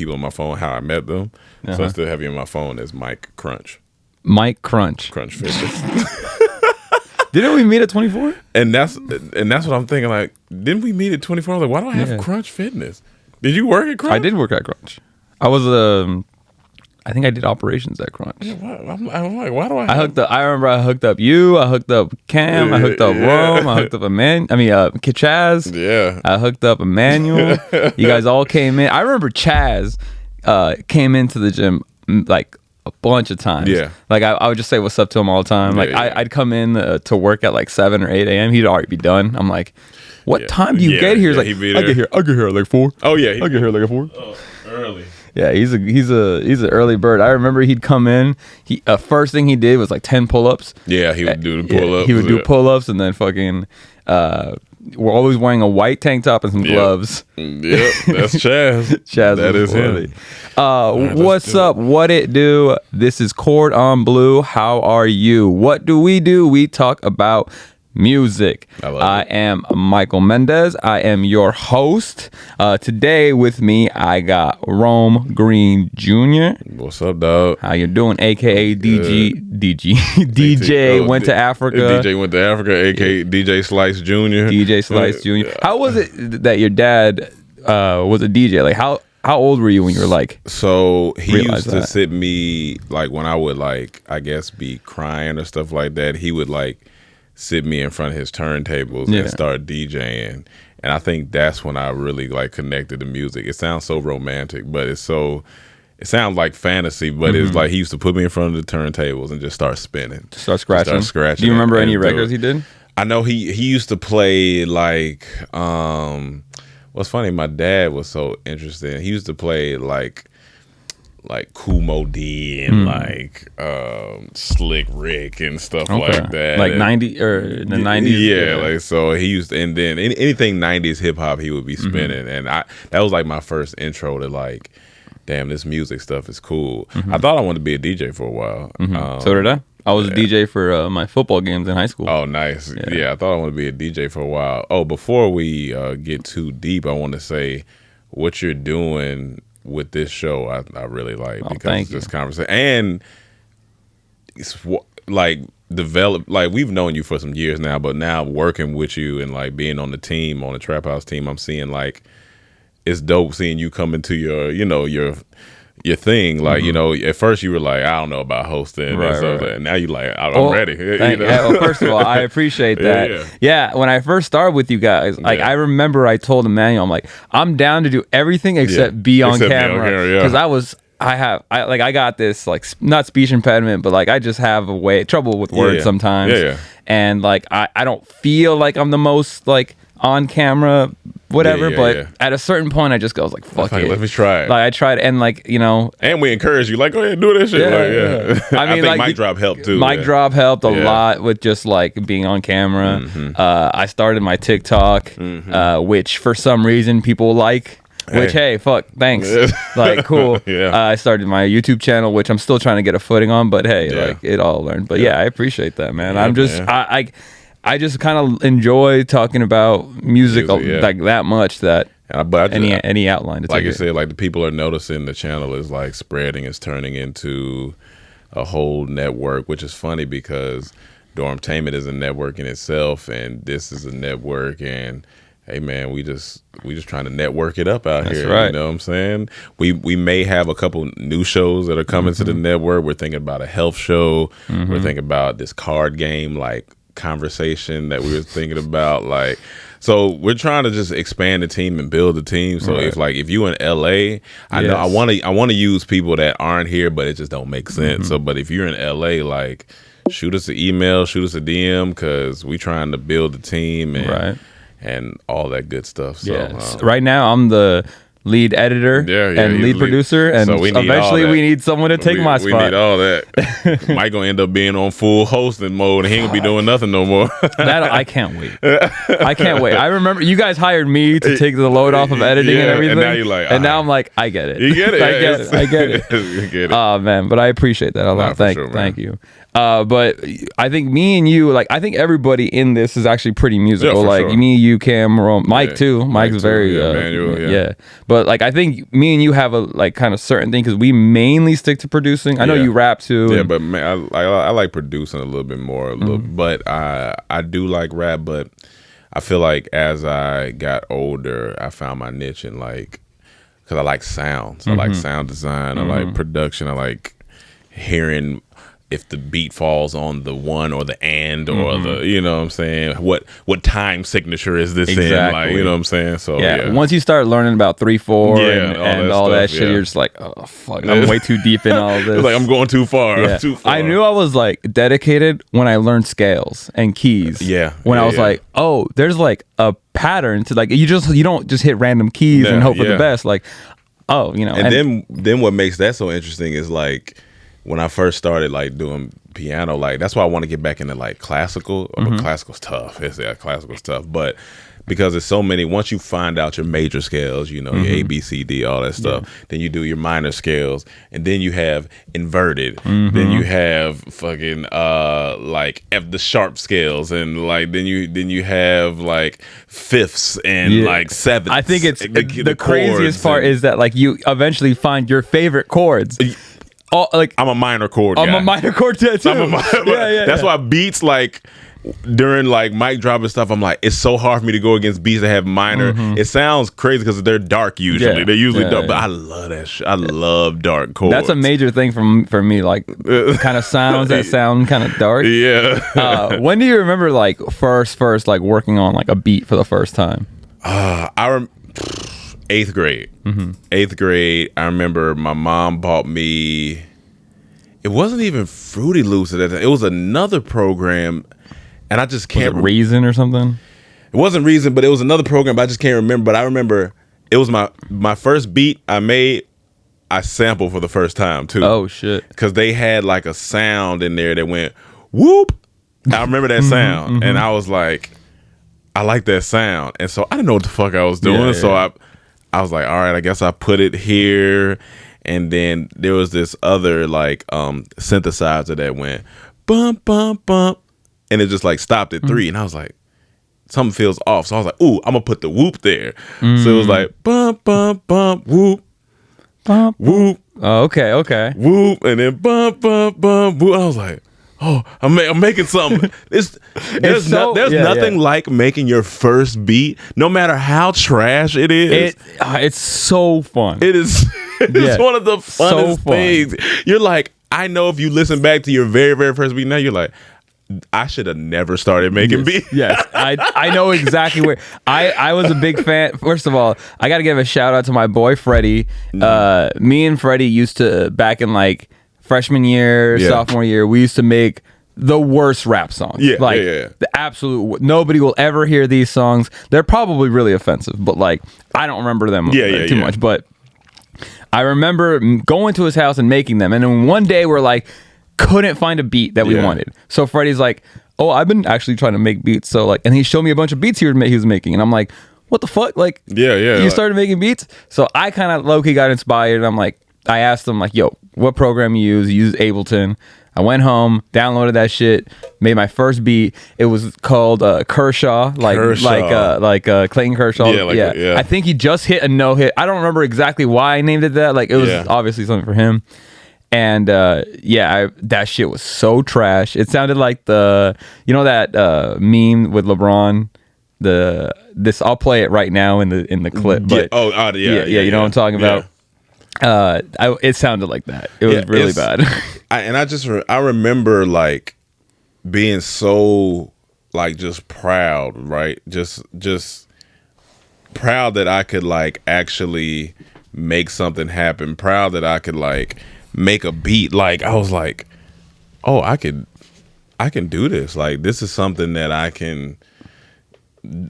people on my phone how I met them. So I still have you on my phone as Mike Crunch. Mike Crunch. Crunch Fitness. Didn't we meet at 24? And that's what I'm thinking. Like, didn't we meet at 24? I was like, why do I have Crunch Fitness? Did you work at Crunch? I did work at Crunch. I was I think I did operations at Crunch. Yeah, I'm like, why do I? I remember I hooked up you. I hooked up Cam. I hooked up Rome. I hooked up Chaz. Yeah. I hooked up Emmanuel. You guys all came in. I remember Chaz came into the gym like a bunch of times. Yeah. Like I would just say what's up to him all the time. Like I'd come in to work at like 7 or 8 a.m. He'd already be done. I'm like, what time do you get here? He's like, I get here at like 4. Oh yeah. I get here like 4. Oh, early. Yeah, he's an early bird. I remember he'd come in. He first thing he did was like 10 pull-ups. Yeah, he would do the pull-ups. He would do pull-ups and then fucking. We're always wearing a white tank top and some gloves. Yep, that's Chaz. Chaz, that is him. What's up? What it do? This is Chord on Blue. How are you? What do? We talk about music. I am Michael Mendez. I am your host. Today with me, I got Rome Green Jr. What's up, dog? How you doing? AKA DJ went to Africa. DJ went to Africa, AKA DJ Slice Jr. DJ Slice Jr. How was it that your dad was a DJ? Like how old were you when you were like? So he used to sit me like when I would like I guess be crying or stuff like that. He would like sit me in front of his turntables and start DJing. And I think that's when I really like connected to music. It sounds so romantic, but it sounds like fantasy, but it's like he used to put me in front of the turntables and just start spinning. Start scratching. Do you remember any records he did? I know he used to play like what's funny, my dad was so interested. He used to play like Kumo D and like Slick Rick and stuff like that. Like 90 or the 90s. Yeah, like so he used to, and then anything 90s hip hop he would be spinning. And that was like my first intro to like, damn, this music stuff is cool. I thought I wanted to be a DJ for a while. So did I. I was a DJ for my football games in high school. Oh, nice. Yeah, I thought I wanted to be a DJ for a while. Oh, before we get too deep, I want to say what you're doing with this show I really like because of this conversation, and it's like develop, like we've known you for some years now, but now working with you and like being on the team, on the Trap House team, I'm seeing like it's dope seeing you come into your your thing. Like at first you were like, I don't know about hosting and stuff, and now you like, I'm ready. Well, first of all, I appreciate that. Yeah, when I first started with you guys, like I remember I told Emmanuel, I'm like, I'm down to do everything except be on camera, because I got this like not speech impediment, but like I just have trouble with words sometimes. And like I don't feel like I'm the most like on camera but at a certain point I just goes like, fuck it, let me try it. Like I tried, and like and we encourage you like, go ahead and do this shit. I mean, I think mic drop helped too. Mic drop helped a lot with just like being on camera. I started my TikTok, which for some reason people like. Which hey, fuck, thanks. Like cool. I started my YouTube channel, which I'm still trying to get a footing on, but hey, like it all learned. But I appreciate that, man. I'm just I just kind of enjoy talking about music like that much that any outline to like you said, like the people are noticing the channel is like spreading, it's turning into a whole network, which is funny because Dormtainment is a network in itself, and this is a network, and hey man, we just trying to network it up out here. Right. You know what I'm saying? We may have a couple new shows that are coming to the network. We're thinking about a health show. We're thinking about this card game like conversation that we were thinking about, like, so we're trying to just expand the team and build the team. So if you in LA, I know I want to use people that aren't here, but it just don't make sense. So but if you're in LA, like shoot us an email, shoot us a DM, because we trying to build the team and all that good stuff. So right now I'm the lead editor and lead producer, and so eventually we need someone to take my spot. We need all that. Mike gonna end up being on full hosting mode, and he ain't gonna be doing nothing no more. I can't wait. I can't wait. I remember you guys hired me to take the load off of editing and everything, and now you're like, and now I'm like, I get it. You get it. I get it. You get it. Oh man, but I appreciate that a lot. Thank you. But I think me and you, like, I think everybody in this is actually pretty musical. Like me, you, Cam, Mike too. Mike's very, Manuel, But like I think me and you have a like kind of certain thing because we mainly stick to producing. I know you rap too. Yeah, but man, I like producing a little bit more. But I do like rap. But I feel like as I got older, I found my niche in like because I like sounds. I like sound design. I like production. I like hearing if the beat falls on the one or the and or the, you know what I'm saying, what time signature is this in, like, you know what I'm saying? So once you start learning about 3/4 and all that shit, you're just like, oh fuck, I'm way too deep in all of this. Like I'm going too far. Yeah. Too far. I knew I was like dedicated when I learned scales and keys. When I was like, oh, there's like a pattern to like you don't just hit random keys and hope for the best. Like, oh, you know. And then what makes that so interesting is like when I first started like doing piano, like that's why I want to get back into like classical. But classical's tough. Classical's tough. But because there's so many, once you find out your major scales, you know, your A, B, C, D, all that stuff, then you do your minor scales, and then you have inverted. Then you have fucking like F the sharp scales, and like then you have like fifths and like sevenths. I think it's the craziest part is that like you eventually find your favorite chords. Like I'm a minor chord guy. I'm a minor chord too. That's why beats like during like mic drop and stuff, I'm like, it's so hard for me to go against beats that have minor. It sounds crazy because they're dark usually. They're usually dark, but I love that shit. I love dark chords. That's a major thing for me, like kind of sounds that sound kind of dark. When do you remember like first like working on like a beat for the first time? 8th grade. 8th grade. I remember my mom bought me. It wasn't even Fruity Loops at that time. It was another program, and I just can't. Was it Reason or something? It wasn't Reason, but it was another program. But I just can't remember. But I remember it was my first beat I made. I sampled for the first time too. Oh shit! Because they had like a sound in there that went whoop. I remember that sound, and I was like, I like that sound, and so I didn't know what the fuck I was doing. So I was like, all right, I guess I put it here. And then there was this other like synthesizer that went bump, bump, bump. And it just like stopped at 3. And I was like, something feels off. So I was like, ooh, I'm going to put the whoop there. So it was like bump, bump, bump, whoop, bump, whoop. Oh, okay. Whoop. And then bump, bump, bump, whoop. I was like, oh, I'm making something. There's nothing like making your first beat, no matter how trash it is. It's so fun. It is. It's one of the funnest things. You're like, I know if you listen back to your very, very first beat now, you're like, I should have never started making beats. Yes, I know exactly where. I was a big fan. First of all, I got to give a shout out to my boy Freddie. Me and Freddie used to, back in like freshman year, sophomore year, we used to make the worst rap songs. The absolute, nobody will ever hear these songs. They're probably really offensive, but like I don't remember them too much. But I remember going to his house and making them, and then one day we're like couldn't find a beat that we wanted. So Freddie's like, oh, I've been actually trying to make beats. So like, and he showed me a bunch of beats he was making, and I'm like, what the fuck? Like, you started making beats? So I kind of low-key got inspired, and I'm like, I asked him like, yo, what program you use? He used Ableton. I went home, downloaded that shit, made my first beat. It was called Kershaw, like Clayton Kershaw. I think he just hit a no-hit. I don't remember exactly why I named it that. Like it was obviously something for him. And that shit was so trash. It sounded like that meme with LeBron. I'll play it right now in the clip. But you know what I'm talking about. It sounded like that. It was really bad. I remember like being so like just proud, right? Just proud that I could like actually make something happen. Proud that I could like make a beat. Like I was like, oh, I can do this. Like this is something that I can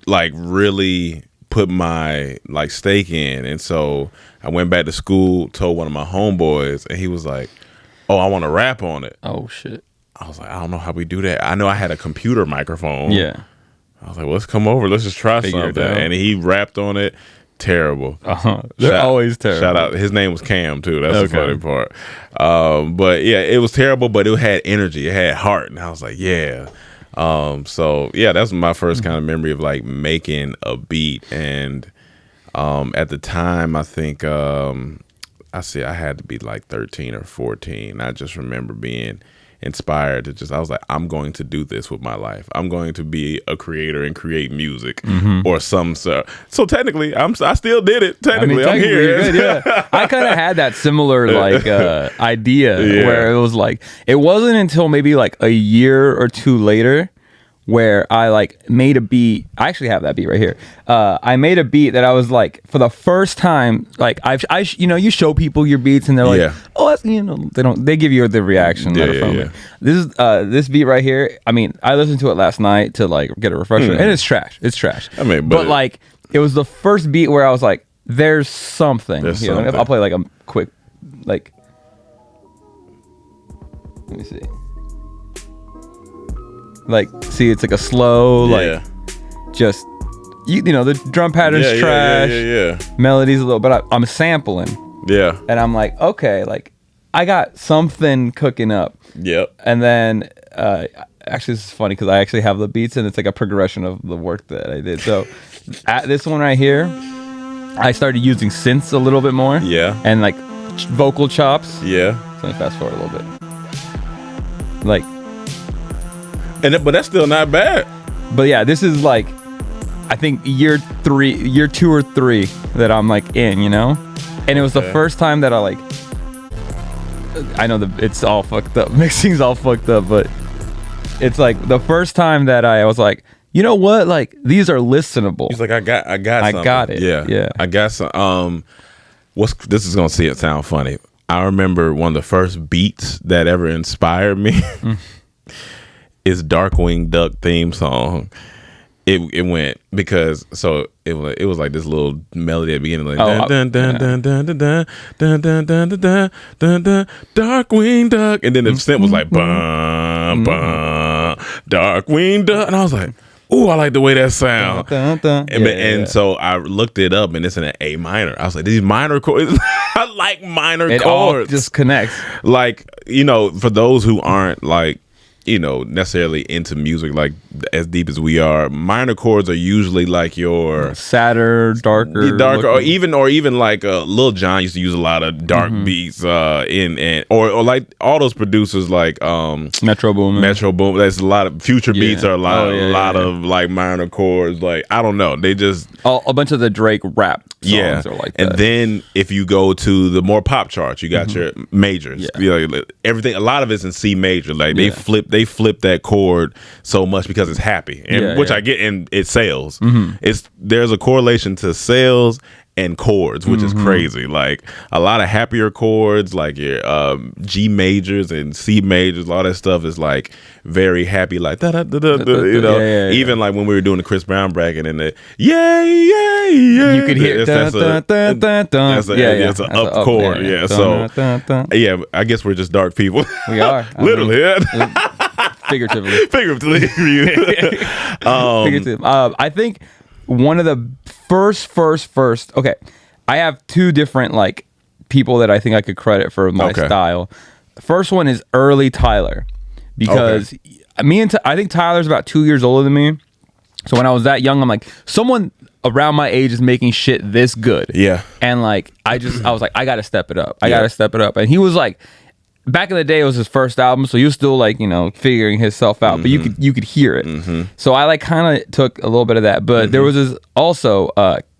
like really put my like stake in. And so I went back to school, told one of my homeboys, and he was like, oh, I want to rap on it. Oh shit. I was like, I don't know how we do that. I know I had a computer microphone. Yeah. I was like, well, let's come over, let's just try something. And he rapped on it. Terrible. They're always terrible. Shout out. His name was Cam too. That's the funny part. But yeah, it was terrible, but it had energy. It had heart. And I was like, yeah. So yeah, that's my first kind of memory of like making a beat. And At the time, I think I had to be like 13 or 14. I just remember being inspired to I was like, I'm going to do this with my life. I'm going to be a creator and create music or some stuff. So technically, I still did it. Technically, I'm here. Good, yeah. I kind of had that similar like idea where it was like, it wasn't until maybe like a year or two later where I like made a beat. I actually have that beat right here. I made a beat that I was like, for the first time, like you show people your beats and they're like, oh, that's, they give you the reaction. This beat right here. I mean, I listened to it last night to like get a refresher, and it's trash. It's trash. I mean, but like it was the first beat where I was like, there's something. I'll play like a quick, like, let me see. Like, see, it's like a slow, like, just, the drum pattern's trash. Melody's a little, but I'm sampling. Yeah. And I'm like, okay, like, I got something cooking up. Yep. And then, actually, this is funny because I actually have the beats and it's like a progression of the work that I did. So, at this one right here, I started using synths a little bit more. Yeah. And like vocal chops. Yeah. So let me fast forward a little bit. Like, but that's still not bad. But yeah, this is like, I think year 2 or 3 that I'm like in, and it was the first time that I know it's all fucked up. Mixing's all fucked up, but it's like the first time that I was like, you know what? Like, these are listenable. He's like, I got something. It. Yeah. I got some. This is gonna sound funny. I remember one of the first beats that ever inspired me. Is Darkwing Duck theme song. It went because it was like this little melody at the beginning, like dun dun dun dun dun dun dun dun dun dun dun dun Darkwing Duck, and then the synth was like bum bum Darkwing Duck, and I was like, ooh, I like the way that sound. And so I looked it up, and it's in an A minor. I was like, these minor chords. I like minor chords. All just connects. Like, for those who aren't like, necessarily into music like as deep as we are, minor chords are usually like your sadder, darker, or even like Lil Jon used to use a lot of dark beats or like all those producers like Metro Boomin. There's a lot of Future beats are a lot of like minor chords. Like, I don't know, they just a bunch of the Drake rap songs are like that. And then if you go to the more pop charts, you got your majors. Everything, a lot of it's in C major. Like they flip that chord so much because it's happy, and which I get, and it sells. There's a correlation to sales and chords, which is crazy. Like a lot of happier chords, like your G majors and C majors, all that stuff is like very happy, like da da da da. Even like when we were doing the Chris Brown bracket and the you could hear that's an up chord. I guess we're just dark people. We are literally. Figuratively. I think one of the first. Okay, I have 2 different like people that I think I could credit for my style. First one is early Tyler, because I think Tyler's about 2 years older than me. So when I was that young, I'm like, someone around my age is making shit this good. Yeah, and like I was like, I gotta step it up. And he was like, back in the day, it was his first album, so he was still like, figuring himself out, but you could hear it. So I like kind of took a little bit of that, but there was this also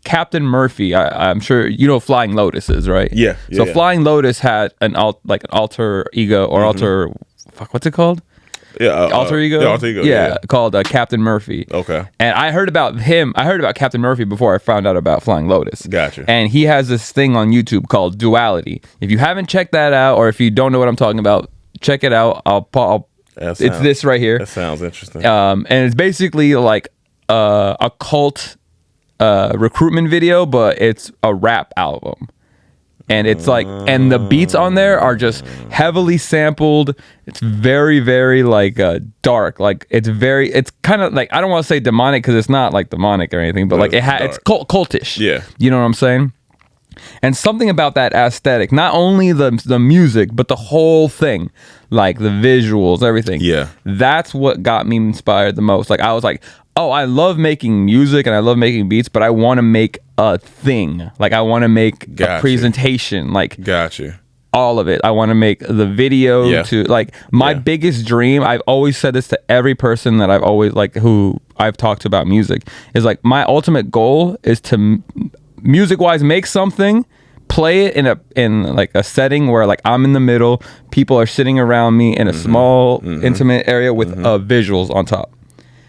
Captain Murphy. I'm sure you know Flying Lotus is, right? Yeah. So Flying Lotus had an alter ego or alter, what's it called? Alter ego. Yeah, alter ego. Yeah, called Captain Murphy. Okay. And I heard about him. I heard about Captain Murphy before I found out about Flying Lotus. Gotcha. And he has this thing on YouTube called Duality. If you haven't checked that out, or if you don't know what I'm talking about, check it out. It's this right here. That sounds interesting. And it's basically like a cult recruitment video, but it's a rap album. And it's like, and the beats on there are just heavily sampled. It's very, very like dark. Like it's kind of like, I don't want to say demonic because it's not like demonic or anything, but like it's cultish. Yeah. You know what I'm saying? And something about that aesthetic, not only the music, but the whole thing, like the visuals, everything. Yeah. That's what got me inspired the most. Like, I was like, oh, I love making music and I love making beats, but I want to make a thing. Like, I want to make a presentation. Like, gotcha. All of it. I want to make the video to, like, my biggest dream, I've always said this to every person that I've always, like, who I've talked to about music, is like, my ultimate goal is to music wise make something, play it in like a setting where like I'm in the middle, people are sitting around me in a small intimate area with visuals on top.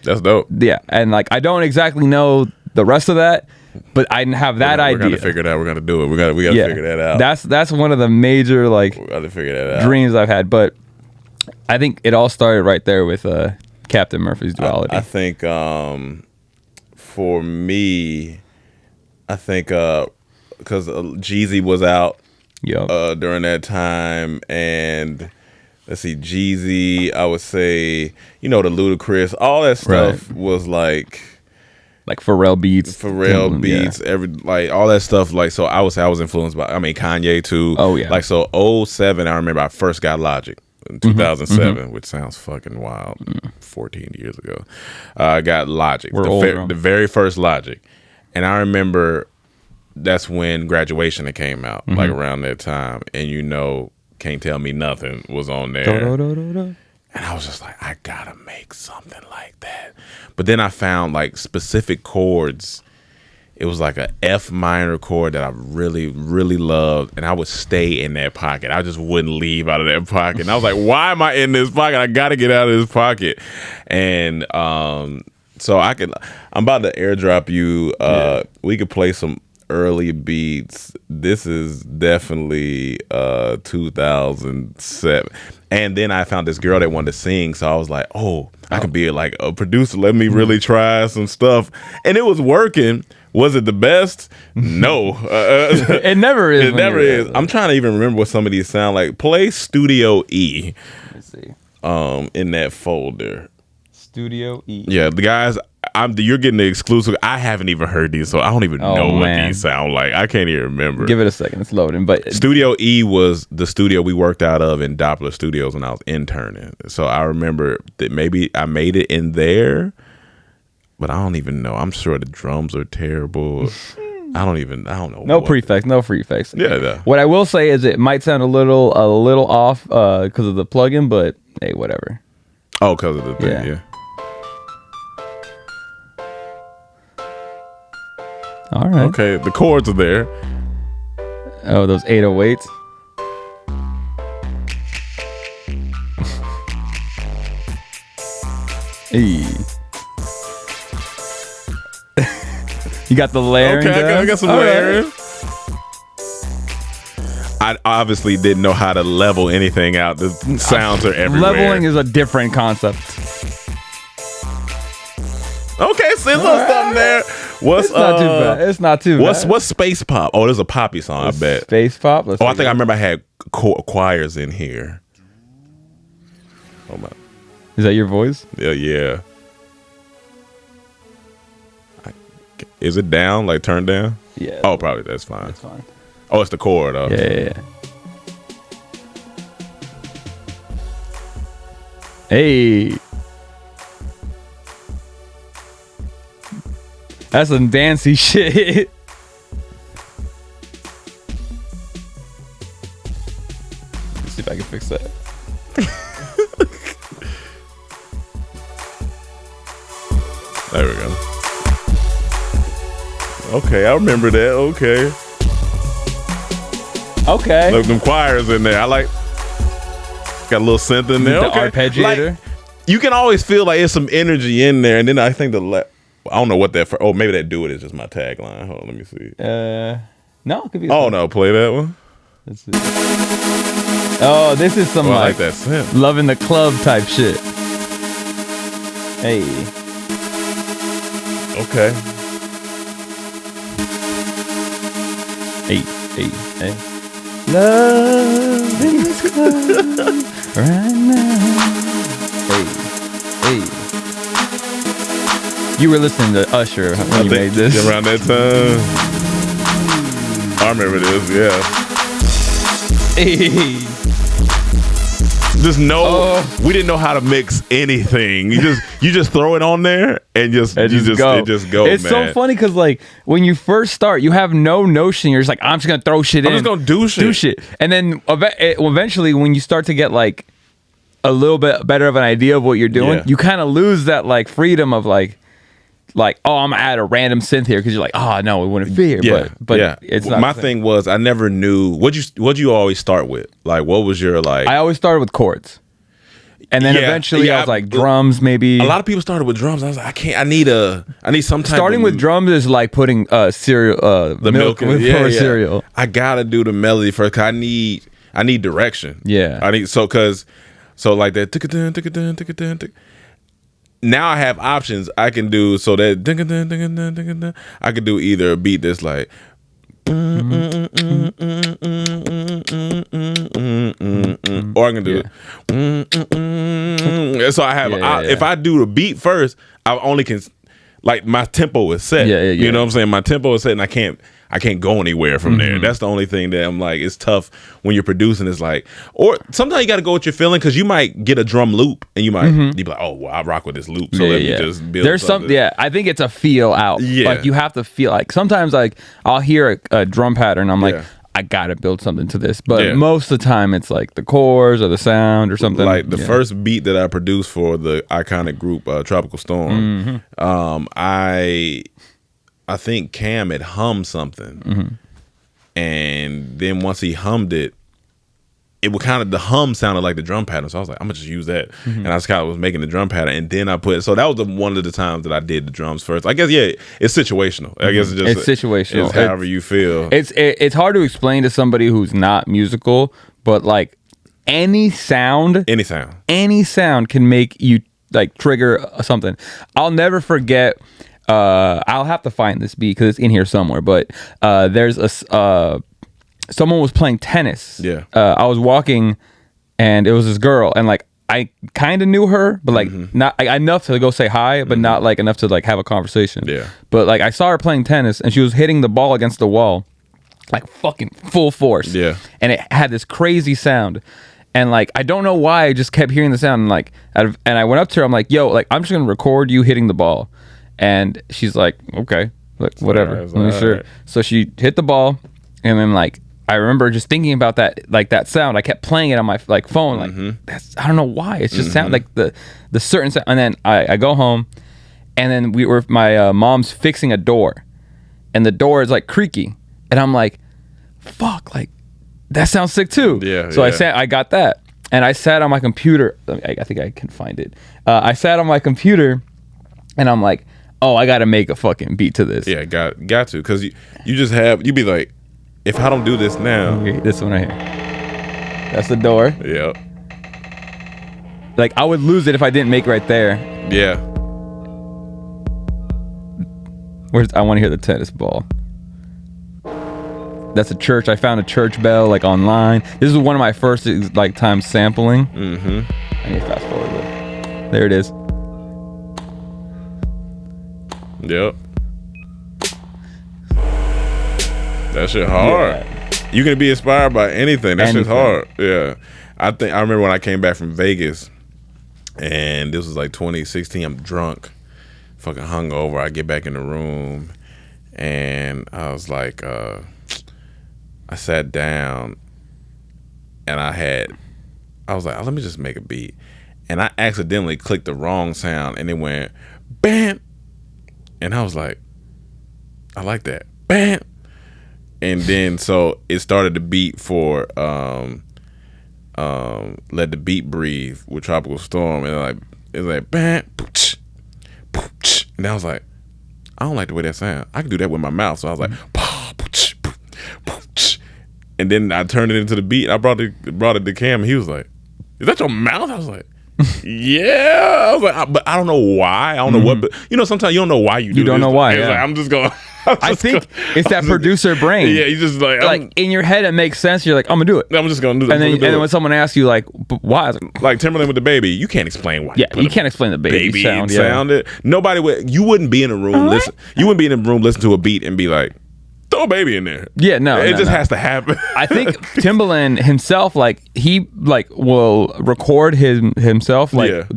That's dope. Yeah, and like I don't exactly know the rest of that, but I have that idea. We're gonna figure it out. We're gonna do it. We gotta figure that out. That's one of the major like we gotta figure that out. Dreams I've had. But I think it all started right there with Captain Murphy's Duality. I think for me, I think because Jeezy was out during that time, and let's see, Jeezy, I would say, the Ludacris, all that stuff was like Pharrell beats, every like all that stuff. Like, so I would say I was influenced by, Kanye too. Oh yeah. Like, so 2007, I remember I first got Logic in 2007, which sounds fucking wild. 14 years ago, I got Logic, the very first Logic, and I remember that's when Graduation came out, like around that time, and Can't Tell Me Nothing was on there. And I was just like, I gotta make something like that. But then I found like specific chords. It was like a F minor chord that I really, really loved, and I would stay in that pocket. I just wouldn't leave out of that pocket. And I was like, why am I in this pocket? I gotta get out of this pocket. And so I'm about to airdrop you. We could play some early beats. This is definitely 2007, and then I found this girl that wanted to sing, so I was like, I could be like a producer, let me really try some stuff, and it was working. Was it the best? No. It never is. It never is. I'm trying to even remember what some of these sound like. Play Studio E. Let's see. In that folder. Studio E. Yeah, the guys, you're getting the exclusive. I haven't even heard these, so I don't even know what these sound like. I can't even remember. Give it a second. It's loading. But Studio E was the studio we worked out of in Doppler Studios when I was interning. So I remember that maybe I made it in there, but I don't even know. I'm sure the drums are terrible. I don't know. No prefix. Yeah. No. What I will say is it might sound a little off because of the plugin, but hey, whatever. Oh, because of the thing, yeah. All right. Okay, the chords are there. Oh, those 808s. Hey. You got the layering. Okay, I got some layering. I obviously didn't know how to level anything out. The sounds are everywhere. Leveling is a different concept. Okay, so there's something there. It's not too bad. It's not too bad. What's Space Pop? Oh, there's a poppy song, I bet. Space Pop? I think I remember I had choirs in here. Oh my. Is that your voice? Yeah. Is it down? Like turned down? Yeah. Oh, probably. That's fine. That's fine. Oh, it's the chord. Oh. Yeah. Hey. That's some dancey shit. Let's see if I can fix that. There we go. Okay, I remember that. Okay. Look, them choirs in there. I like. Got a little synth in there. The arpeggiator. Like, you can always feel like there's some energy in there, and then I think I don't know what that. Maybe that "Do It" is just my tagline. Hold on, let me see. No, it could be. Oh no, play that one. Let's see. Oh, this is some like that synth. Love in the Club type shit. Hey. Okay. Hey. Love in this club right now. Hey. You were listening to Usher when you made this. Around that time. I remember this. Yeah. Hey. Just we didn't know how to mix anything. You just throw it on there and just go. It's man. So funny because like when you first start, you have no notion. You're just like, I'm just gonna throw shit in. I'm just gonna do shit. And then eventually, when you start to get like a little bit better of an idea of what you're doing, you kind of lose that like freedom of like, oh, I'm gonna add a random synth here because you're like, oh no, it wouldn't fit here. But it's not. My thing was I never knew what you always start with. Like, what was your like? I always started with chords, and then eventually I was like drums. Maybe a lot of people started with drums. I was like, I can't. I need some type. Starting with drums is like putting cereal, the milk with cereal. I gotta do the melody first. Cause I need direction. Yeah, I need so like that. Now I have options. I can do so that I could do either a beat that's like or I can do so I have if I do the beat first, I only can like my tempo is set. You know what I'm saying? My tempo is set and I can't go anywhere from there. That's the only thing that I'm like, it's tough when you're producing. It's like, or sometimes you got to go with your feeling because you might get a drum loop and you might be like, oh, well, I rock with this loop. So let me just build. There's something. I think it's a feel out. Like you have to feel like sometimes like I'll hear a drum pattern. I'm like, I got to build something to this. But most of the time it's like the chords or the sound or something. Like the first beat that I produced for the iconic group Tropical Storm, I think Cam had hummed something, and then once he hummed it, it would the hum sounded like the drum pattern. So I was like, I'm gonna just use that, and I just kind of was making the drum pattern, and then I put. So that was one of the times that I did the drums first. I guess it's situational. I guess it's situational. It's however you feel. It's hard to explain to somebody who's not musical, but like any sound can make you like trigger something. I'll never forget. I'll have to find this beat because it's in here somewhere. But there's someone was playing tennis. I was walking, and it was this girl, and like I kind of knew her, but like not enough to go say hi, but not like enough to like have a conversation. But like I saw her playing tennis, and she was hitting the ball against the wall, like fucking full force. And it had this crazy sound. And like I don't know why I just kept hearing the sound, and like and I went up to her. I'm like, yo, like I'm just gonna record you hitting the ball. And she's like, okay, like whatever. Sure. So she hit the ball, and then like I remember just thinking about that sound. I kept playing it on my like phone, like that's I don't know why. It's just sound like the certain sound. And then I go home, and then my mom's fixing a door, and the door is like creaky, and I'm like, fuck, like that sounds sick too. So I got that, and I sat on my computer. I think I can find it. I sat on my computer, and I'm like, oh, I gotta make a fucking beat to this. Yeah, got to, because you be like, if I don't do this now, this one right here, that's the door. Yep. Like I would lose it if I didn't make right there. Yeah. I want to hear the tennis ball. That's a church. I found a church bell like online. This is one of my first like times sampling. I need to fast forward it. There it is. Yep. That shit hard. You can be inspired by anything. That shit's hard. Yeah. I remember when I came back from Vegas, and this was like 2016. I'm drunk, fucking hungover. I get back in the room, and I was like, I sat down, and I was like, let me just make a beat, and I accidentally clicked the wrong sound, and it went bam. And I was like, I like that. Bam. And then so it started the beat for Let the Beat Breathe with Tropical Storm. And it's like bam. And I was like, I don't like the way that sounds. I can do that with my mouth. So I was like, and then I turned it into the beat. I brought it to Cam, and he was like, is that your mouth? I was like, yeah. I was like, but I don't know why. I don't know what. But sometimes you don't know why you do. You don't know why. Yeah. Like, I'm just going. I think it's that producer brain. Yeah, you just like in your head it makes sense. You're like, I'm gonna do it. I'm just gonna do it. And then when someone asks you like, why? Like Timberland with the baby, you can't explain why. Yeah, you can't explain the baby sound. Nobody would. You wouldn't be in a room listen. You wouldn't be in a room listen to a beat and be like, throw a baby in there. Yeah, no, it just has to happen. I think Timbaland himself, like he like will record himself like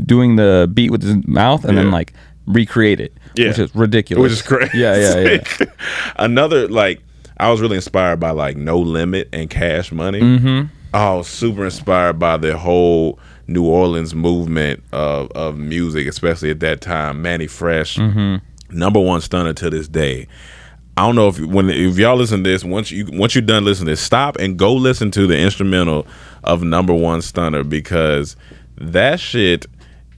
doing the beat with his mouth and then like recreate it, which is ridiculous. Which is crazy. Yeah. Another, like, I was really inspired by like No Limit and Cash Money. I was super inspired by the whole New Orleans movement of music, especially at that time. Manny Fresh, #1 stunner to this day. I don't know if y'all listen to this, once you're done listening to this, stop and go listen to the instrumental of #1 stunner, because that shit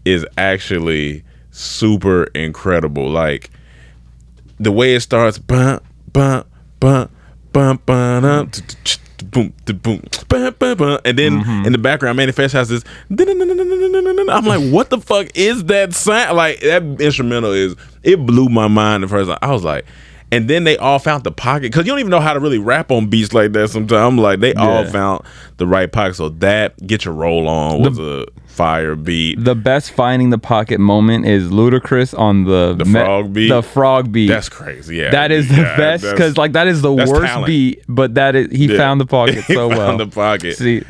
is actually super incredible. Like the way it starts, bum bum bum bum bum, boom, boom, and then in the background, Manifest has this. I'm like, what the fuck is that sound? Like, that instrumental it blew my mind at first. I was like, and then they all found the pocket, because you don't even know how to really rap on beats like that sometimes. I'm like, they all found the right pocket. So that Get Your Roll On was a fire beat. The best finding the pocket moment is Ludacris on the frog beat. The frog beat. That's crazy. Yeah, that is the best, because like that is the worst talent. Beat, but he found the pocket so well. Found the pocket. See,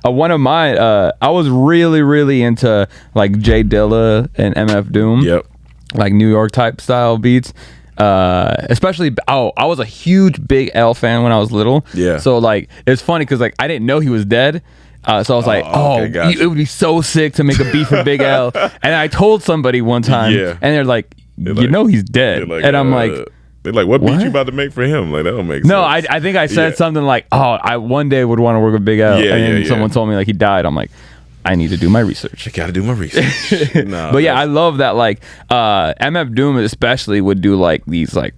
one of mine. I was really into like Jay Dilla and MF Doom. Yep. Like New York type style beats. Especially I was a huge Big L fan when I was little. Yeah. So like it's funny because like I didn't know he was dead. So I was like, it would be so sick to make a beat for Big L. And I told somebody one time, and they're like, he's dead. Like, and I'm like, they're like, what beat you about to make for him? Like, that don't make sense. No, I think I said something like, I one day would want to work with Big L. And then someone told me like he died. I'm like, I need to do my research. I gotta do my research. No, but yeah, I love that. Like MF Doom especially would do like these like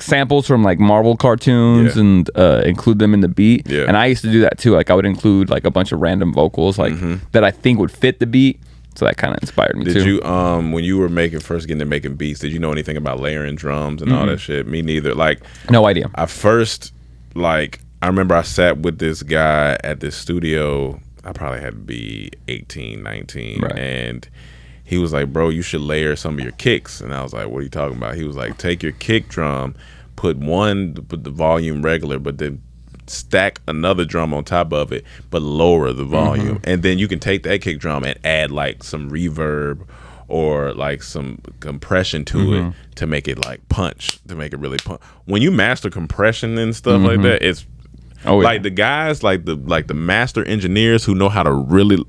samples from like Marvel cartoons and include them in the beat. Yeah. And I used to do that too. Like I would include like a bunch of random vocals like that I think would fit the beat. So that kind of inspired me too. Did you when you were first getting to making beats, did you know anything about layering drums and all that shit? Me neither. Like, no idea. I first, like, I remember I sat with this guy at this studio. I probably had to be 18, 19. Right. And he was like, bro, you should layer some of your kicks. And I was like, what are you talking about? He was like, take your kick drum, put the volume regular, but then stack another drum on top of it, but lower the volume. And then you can take that kick drum and add like some reverb or like some compression to it to make it like punch, to make it really punch. When you master compression and stuff like that, it's like the guys, like the master engineers who know how to really,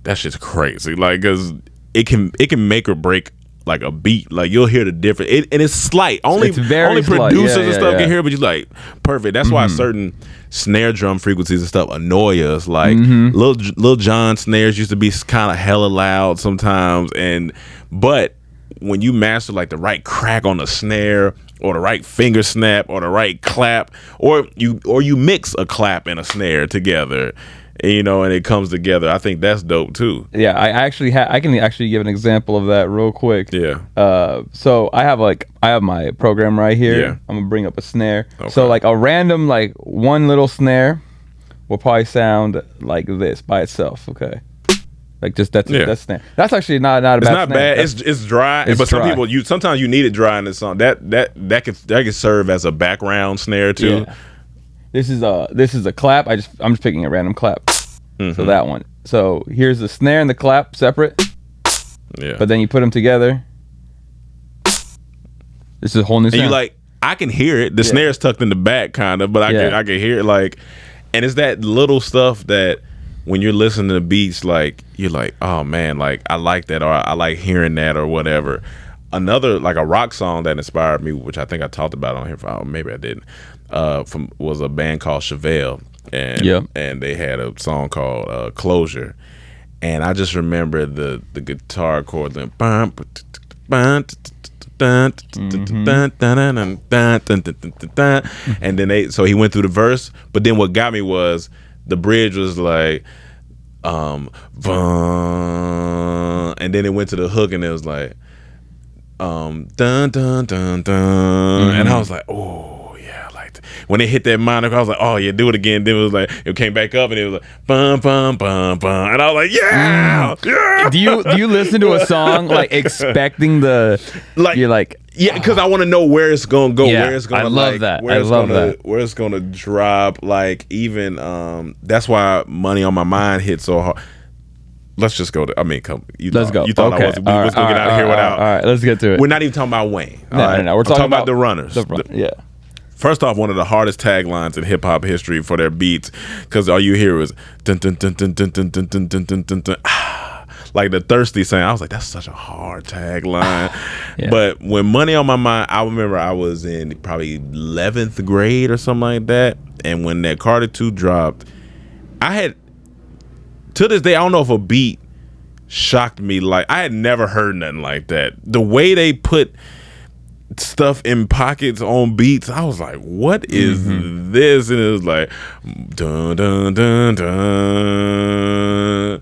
that shit's crazy. Like, cause it can make or break like a beat. Like you'll hear the difference, and it's slight. Only producers and stuff can hear, but you're like, perfect. That's why certain snare drum frequencies and stuff annoy us. Like Lil Jon snares used to be kind of hella loud sometimes, but when you master like the right crack on the snare, or the right finger snap, or the right clap, or you mix a clap and a snare together, and it comes together. I think that's dope too. Yeah, I can actually give an example of that real quick. Yeah. So I have my program right here. Yeah. I'm gonna bring up a snare. Okay. So like a random like one little snare will probably sound like this by itself. Okay. Like just that's snare. That's actually not a bad. It's not snare. bad. It's dry. But some people sometimes you need it dry in the song. That can serve as a background snare too. Yeah. This is a clap. I'm just picking a random clap. So that one. So here's the snare and the clap separate. Yeah. But then you put them together. This is a whole new sound. And you like, I can hear it. The snare's tucked in the back kind of, but I can hear it like, and it's that little stuff that when you're listening to beats, like you're like, oh man, like I like that, or I like hearing that, or whatever. Another like a rock song that inspired me, which I think I talked about on here, maybe I didn't, was a band called Chevelle, and they had a song called Closure, and I just remember the guitar chords and and then so he went through the verse, but then what got me was the bridge was like and then it went to the hook and it was like dun dun dun dun and I was like, oh yeah, I like that. when it hit that minor, I was like, oh yeah, do it again. Then it was like it came back up and it was like bum bum bum bum, and I was like, yeah. Do you listen to a song like expecting you're like, yeah, because I want to know where it's gonna go, where it's gonna. I love that. Where it's gonna drop. Like even that's why Money on My Mind hit so hard. Let's just go to. I mean, come. Let's go. You thought I was gonna get out of here without. All right, let's get to it. We're not even talking about Wayne. No. We're talking about the runners. Yeah. First off, one of the hardest taglines in hip hop history for their beats, because all you hear is dun dun dun dun dun dun dun dun dun dun dun dun. Like the Thirsty saying, I was like, that's such a hard tagline. Yeah. But when Money on My Mind, I remember I was in probably 11th grade or something like that, and when that Carter 2 dropped, I had. To this day, I don't know if a beat shocked me. Like I had never heard nothing like that. The way they put stuff in pockets on beats, I was like, "What is this?" And it was like, dun dun dun dun.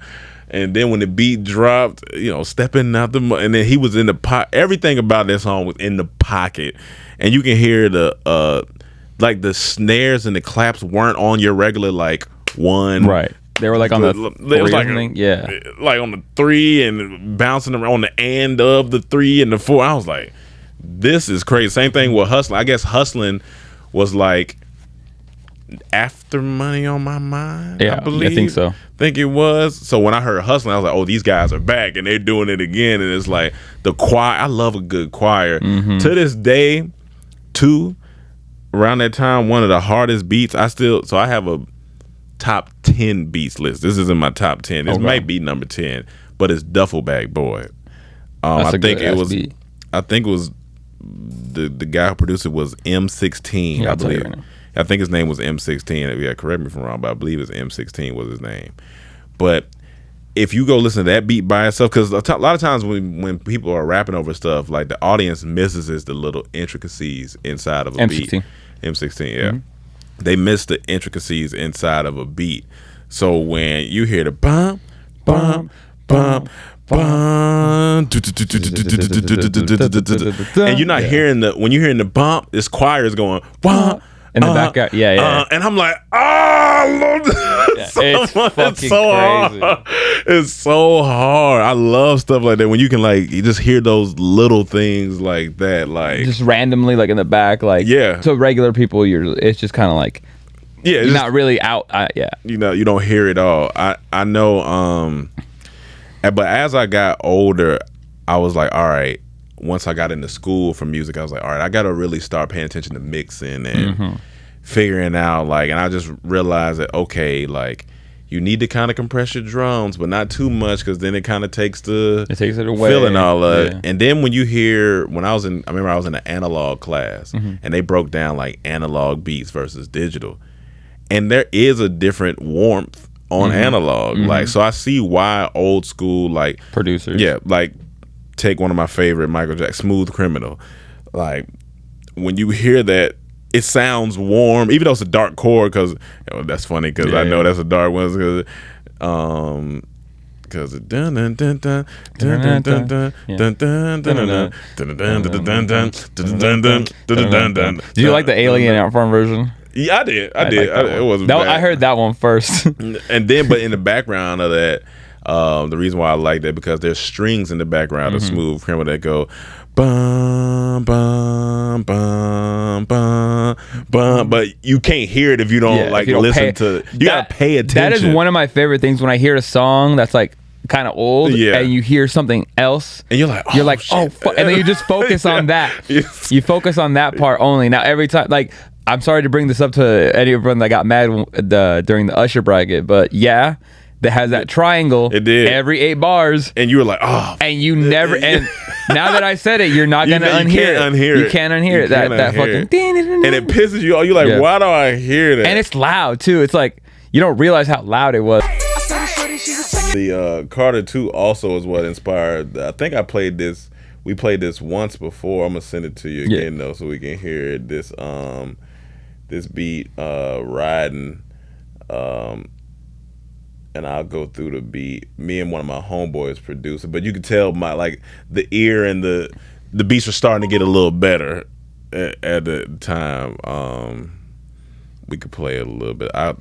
And then when the beat dropped, stepping out and then he was in the pot. Everything about that song was in the pocket, and you can hear the snares and the claps weren't on your regular one. Right. They were like on the three like on the 3 and bouncing around on the end of the 3 and the 4. I was like, this is crazy. Same thing with Hustling. I guess Hustling was like after Money on My Mind. Yeah, I believe. I think so. Think it was. So when I heard Hustling, I was like, oh, these guys are back and they're doing it again. And it's like the choir. I love a good choir. To this day, too, around that time, one of the hardest beats. I have a top 10 beats list. This isn't my top 10. This might be number 10, but it's Duffel Bag Boy. I think it was the guy who produced it was M16, I believe. Right, I think his name was M16. Yeah, correct me if I'm wrong, but I believe it's M16 was his name. But if you go listen to that beat by itself, because a lot of times when people are rapping over stuff, like the audience misses the little intricacies inside of a M16. beat. M16, yeah. They miss the intricacies inside of a beat. So when you hear the bum, bum, bum, bum, and you're not hearing when you're hearing the bump, this choir is going bum. In the background, and I'm like, I love this. It's fucking crazy. Hard. It's so hard. I love stuff like that when you can you just hear those little things like that, just randomly, in the back, to regular people, it's just kind of you're not really out. You don't hear it all. I know. But as I got older, I was like, all right. Once I got into school for music, I was like, all right, I got to really start paying attention to mixing and figuring out, and I just realized that, okay, you need to kind of compress your drums, but not too much, because then it kind of takes it away, feeling all of it. And then when you hear, I remember I was in an analog class, and they broke down analog beats versus digital, and there is a different warmth on analog. So I see why old school producers, take one of my favorite Michael Jackson, Smooth Criminal. When you hear that, it sounds warm, even though it's a dark chord. Because that's funny, because I know that's a dark one. Because dun dun dun dun dun dun dun dun dun dun dun dun dun. Do you like the Alien Outfront version? Yeah, I did. It wasn't bad. I heard that one first. And then, but in the background of that. The reason why I like that, because there's strings in the background of Smooth Criminal that go bum bum bum bum bum, but you can't hear it if you don't listen to. You gotta pay attention. That is one of my favorite things when I hear a song that's kind of old, and you hear something else, and you're like, and then you just focus on that. You focus on that part only. Now every time, I'm sorry to bring this up to anyone that got mad during the Usher bracket, but that has that triangle. It did every 8 bars, and you were like, oh, and you never. And now that I said it, you're not gonna unhear it. You can't unhear it. That fucking, and it pisses you off. You're like, why do I hear that? And it's loud too. It's you don't realize how loud it was. The Carter 2 also is what inspired. I think I played this. We played this once before. I'm gonna send it to you again though, so we can hear it. This beat, riding. And I'll go through the beat. Me and one of my homeboys produced it, but you can tell the ear and the beats were starting to get a little better at the time. we could play a little bit. I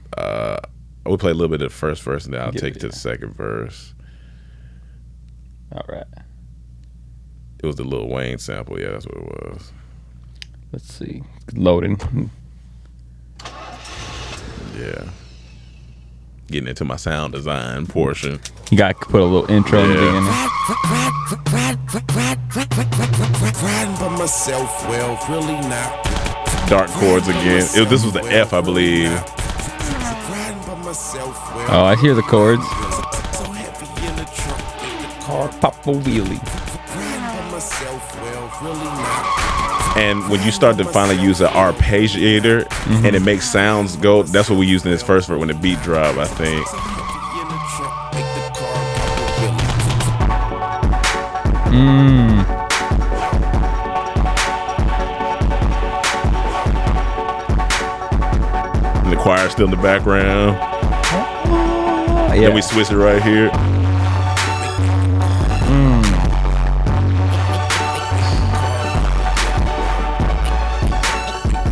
would play a little bit of the first verse, and then I'll take it to the second verse. All right. It was the Lil Wayne sample. Yeah, that's what it was. Let's see. Loading. Yeah. Getting into my sound design portion. You got to put a little intro in the beginning. Dark chords again. This was the F, I believe. Oh, I hear the chords. Car pop a wheelie. And when you start to finally use an arpeggiator and it makes sounds go, that's what we used in this first verse when the beat drop, I think. And the choir's still in the background. Yeah. Then we switch it right here.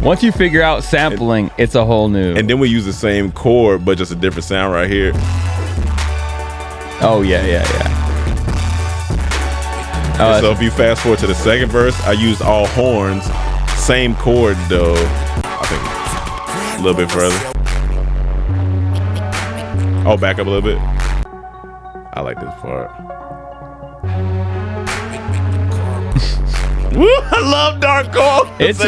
Once you figure out sampling, it's a whole new. And then we use the same chord, but just a different sound right here. Oh, yeah. So if you fast forward to the second verse, I used all horns. Same chord, though. I think a little bit further. Oh, back up a little bit. I like this part. Woo, I love dark chords. It's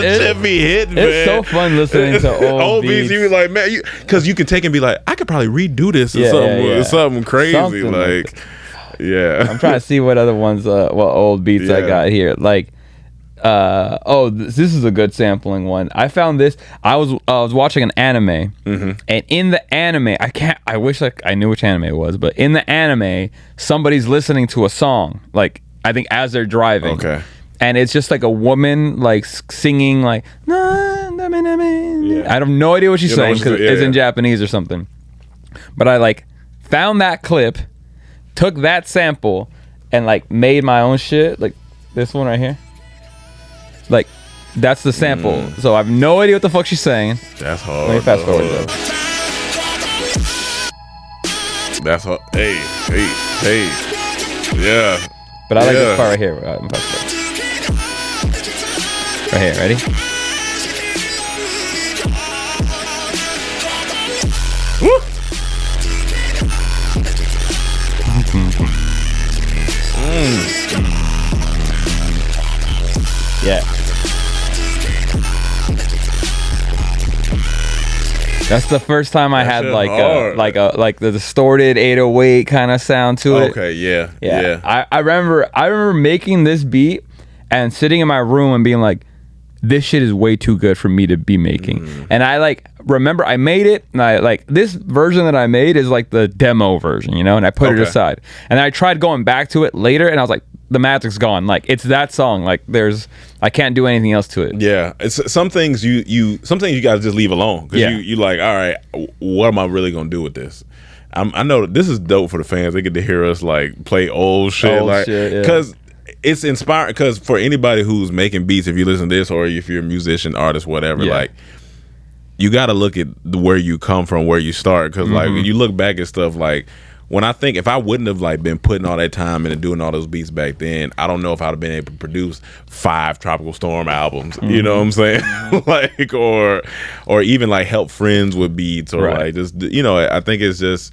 so fun listening to old beats. You be like, man, because you can take and be like, I could probably redo this or something crazy. Something like yeah. I'm trying to see what other ones, what old beats I got here. Like, this is a good sampling one. I found this. I was watching an anime, and in the anime, I wish I knew which anime it was, but in the anime, somebody's listening to a song, like I think as they're driving. Okay. And it's just like a woman like singing like I have no idea what she's saying because it's in Japanese or something. But I like found that clip, took that sample, and like made my own shit. Like this one right here. Like that's the sample. So I have no idea what the fuck she's saying. That's hard. Let me fast forward though. That's hard. Hey. Yeah. But I like this part right here. Right here, ready? Woo! Yeah. That's the first time I had like the distorted 808 kind of sound to it. Okay, yeah. I remember making this beat and sitting in my room and being like, this shit is way too good for me to be making. And I like remember I made it, and I like this version that I made is like the demo version, you know, and I put it aside. And I tried going back to it later, and I was like, the magic's gone. Like it's that song. Like I can't do anything else to it. Yeah, it's some things you gotta just leave alone because you like, all right, what am I really gonna do with this? I know this is dope for the fans. They get to hear us like play old shit, because it's inspiring. Because for anybody who's making beats, if you listen to this or if you're a musician, artist, whatever, like you got to look at where you come from, where you start. Because like when you look back at stuff, like when I think if I wouldn't have like been putting all that time into doing all those beats back then, I don't know if I'd have been able to produce 5 Tropical Storm albums. You know what I'm saying? Like or even like help friends with beats or like just, you know, I think it's just.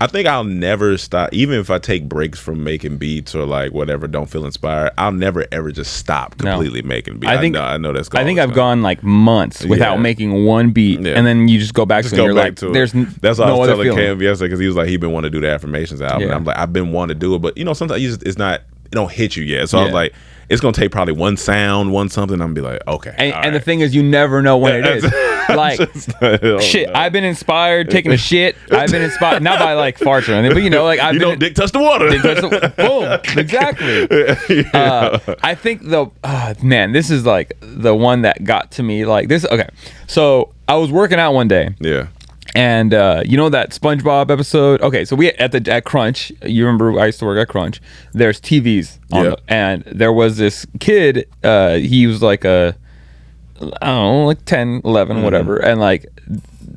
I think I'll never stop, even if I take breaks from making beats or like whatever, don't feel inspired. I'll never ever just stop completely making beats. I know that's. I think I've gone like months without making one beat, and then you just go back to it. And you're like, there's that's what I was telling Cam yesterday because he was like he'd been wanting to do the affirmations album. And I'm like, I've been wanting to do it, but you know sometimes it's not. It don't hit you yet. So I was like, it's gonna take probably one sound, one something. I'm gonna be like, okay. And the thing is, you never know when it is. Like shit, I've been inspired taking a shit. I've been inspired not by like farts or anything, but you know, like I've been dick touch the water. Boom, exactly. I think man, this is like the one that got to me. Like this. Okay, so I was working out one day. Yeah. And you know that SpongeBob episode? Okay, so we at Crunch. You remember I used to work at Crunch. There's TVs on and there was this kid. He was like I don't know, like 10, 11, whatever. And like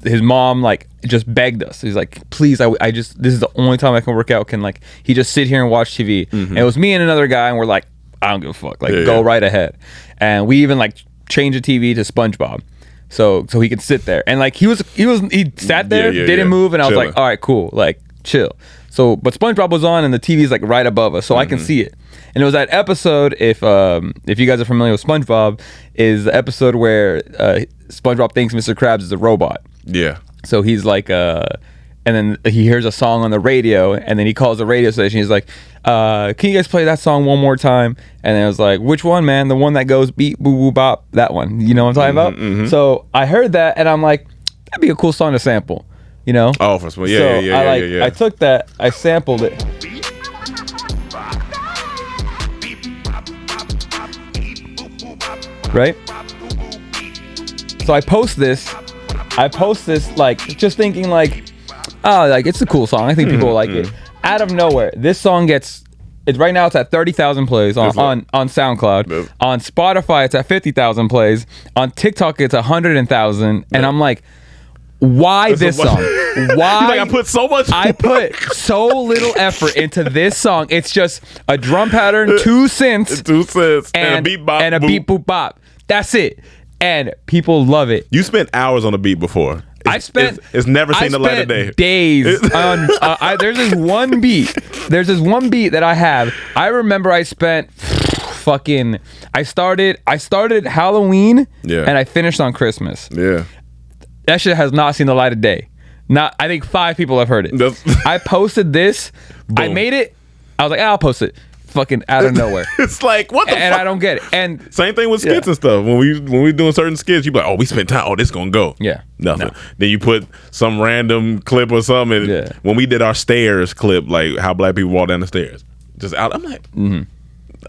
his mom like just begged us. He's like, please, I just, this is the only time I can work out. Can like he just sit here and watch TV? And it was me and another guy, and we're like, I don't give a fuck. Like go right ahead. And we even like changed the TV to SpongeBob, so he could sit there. And like he sat there, didn't move, and I was like, all right, cool, like chill. So, but SpongeBob was on, and the TV's like right above us, so I can see it. And it was that episode, if you guys are familiar with SpongeBob, is the episode where SpongeBob thinks Mr. Krabs is a robot. Yeah. So he's like, and then he hears a song on the radio, and then he calls the radio station. He's like, can you guys play that song one more time? And then I was like, which one, man? The one that goes beep, boo, boo, bop, that one. You know what I'm talking about? So I heard that, and I'm like, that'd be a cool song to sample. You know? Oh, for small. Yeah. I took that, I sampled it. Right? So I post this like just thinking like, oh, like it's a cool song. I think people will like it. Out of nowhere, this song it's right now it's at 30,000 plays on SoundCloud. On Spotify, it's at 50,000 plays. On TikTok, it's 100,000. And I'm like, why this song? Why? Like, I put so little effort into this song. It's just a drum pattern, 2 synths, and a beat boop bop. That's it. And people love it. You spent hours on a beat before. It's never seen the light of day. Days on. There's this one beat. That I have. I remember I spent fucking. I started Halloween. And I finished on Christmas. Yeah. That shit has not seen the light of day. I think 5 people have heard it. I posted this. Boom. I made it. I was like, I'll post it. Fucking out of nowhere. It's like, what the fuck? And I don't get it. And same thing with skits and stuff. When we doing certain skits, you be like, oh, we spent time. Oh, this gonna go. Yeah. Nothing. No. Then you put some random clip or something. And when we did our stairs clip, like how black people walk down the stairs, just out. I'm like,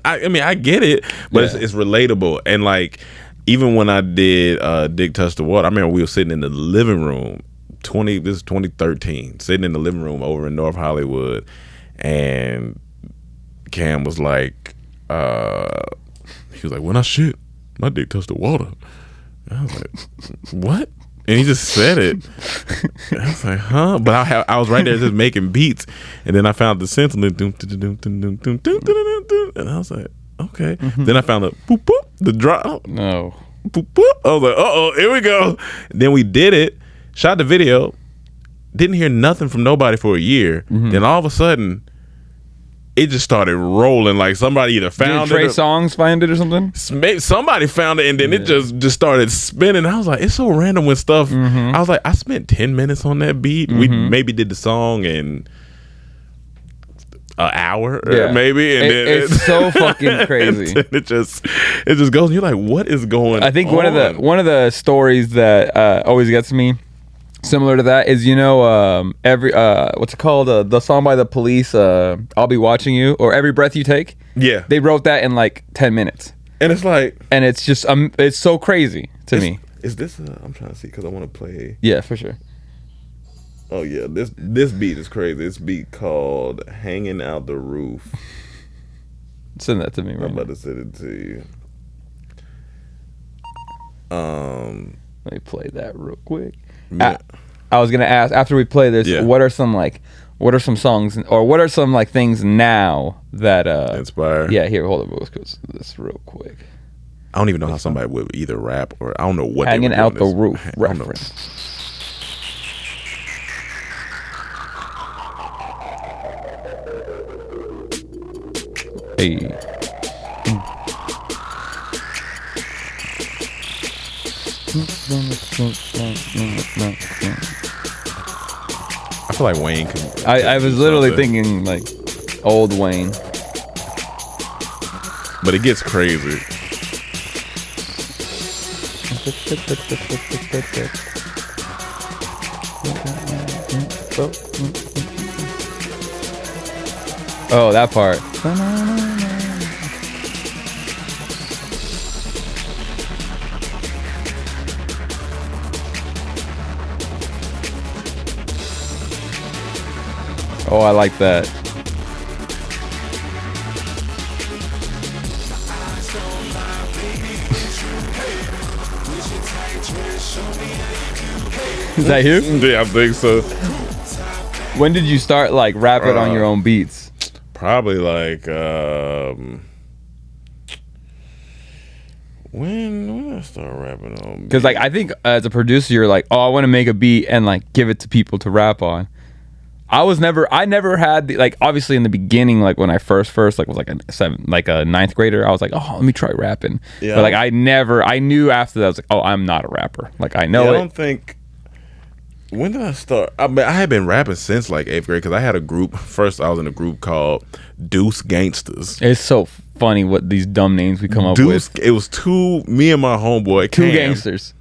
I mean, I get it, but it's relatable. And like, even when I did Dick Touch the Water, I remember we were sitting in the living room. This is 2013. Sitting in the living room over in North Hollywood, and Cam was like, he was like, when I shit, my dick touched the water. And I was like, what? And he just said it. And I was like, huh? But I was right there just making beats, and then I found the synth, and I was like, okay. Then I found the boop boop, the drop. No. Boop boop. I was like, uh-oh, here we go. Then we did it, shot the video, didn't hear nothing from nobody for a year. Then all of a sudden, it just started rolling. Like somebody either found it. Did Trey Songz find it or something? Somebody found it, and then it just started spinning. I was like, it's so random with stuff. I was like, I spent 10 minutes on that beat. We maybe did the song in an hour, maybe, and then it's so fucking crazy. It just goes. And you're like, what is going on? I think one of the stories that always gets me, similar to that, is every what's it called, the song by the Police, I'll Be Watching You, or Every Breath You Take. Yeah, they wrote that in like 10 minutes, and it's like, and it's just it's so crazy to me. Is this I'm trying to see, because I want to play. Yeah, for sure. Oh yeah, this beat is crazy. This beat called "Hanging Out the Roof." Send that to me. I'm about to send it to you. Let me play that real quick. Yeah. I was gonna ask, after we play this, what are some songs, or what are some like things now that inspire? Yeah, here, hold on, let's go this real quick. I don't even know how somebody would either rap, or I don't know what Hanging Out the Roof reference. Hey. I feel like Wayne could. I was literally thinking like old Wayne, but it gets crazy. Oh, that part. Oh, I like that. Is that you? Yeah, I think so. When did you start like rapping on your own beats? Probably like when did I start rapping on? Because like I think as a producer, you're like, oh, I want to make a beat and like give it to people to rap on. I never had the, like, obviously in the beginning, like when I first like was like a ninth grader, I was like, oh, let me try rapping. Yeah. But like I knew after that, I was like, oh, I'm not a rapper. Like I know it. I don't think. When did I start? I mean, I had been rapping since like 8th grade because I had a group. First, I was in a group called Deuce Gangsters. It's so funny what these dumb names we come up with. It was me and my homeboy. Two gangsters.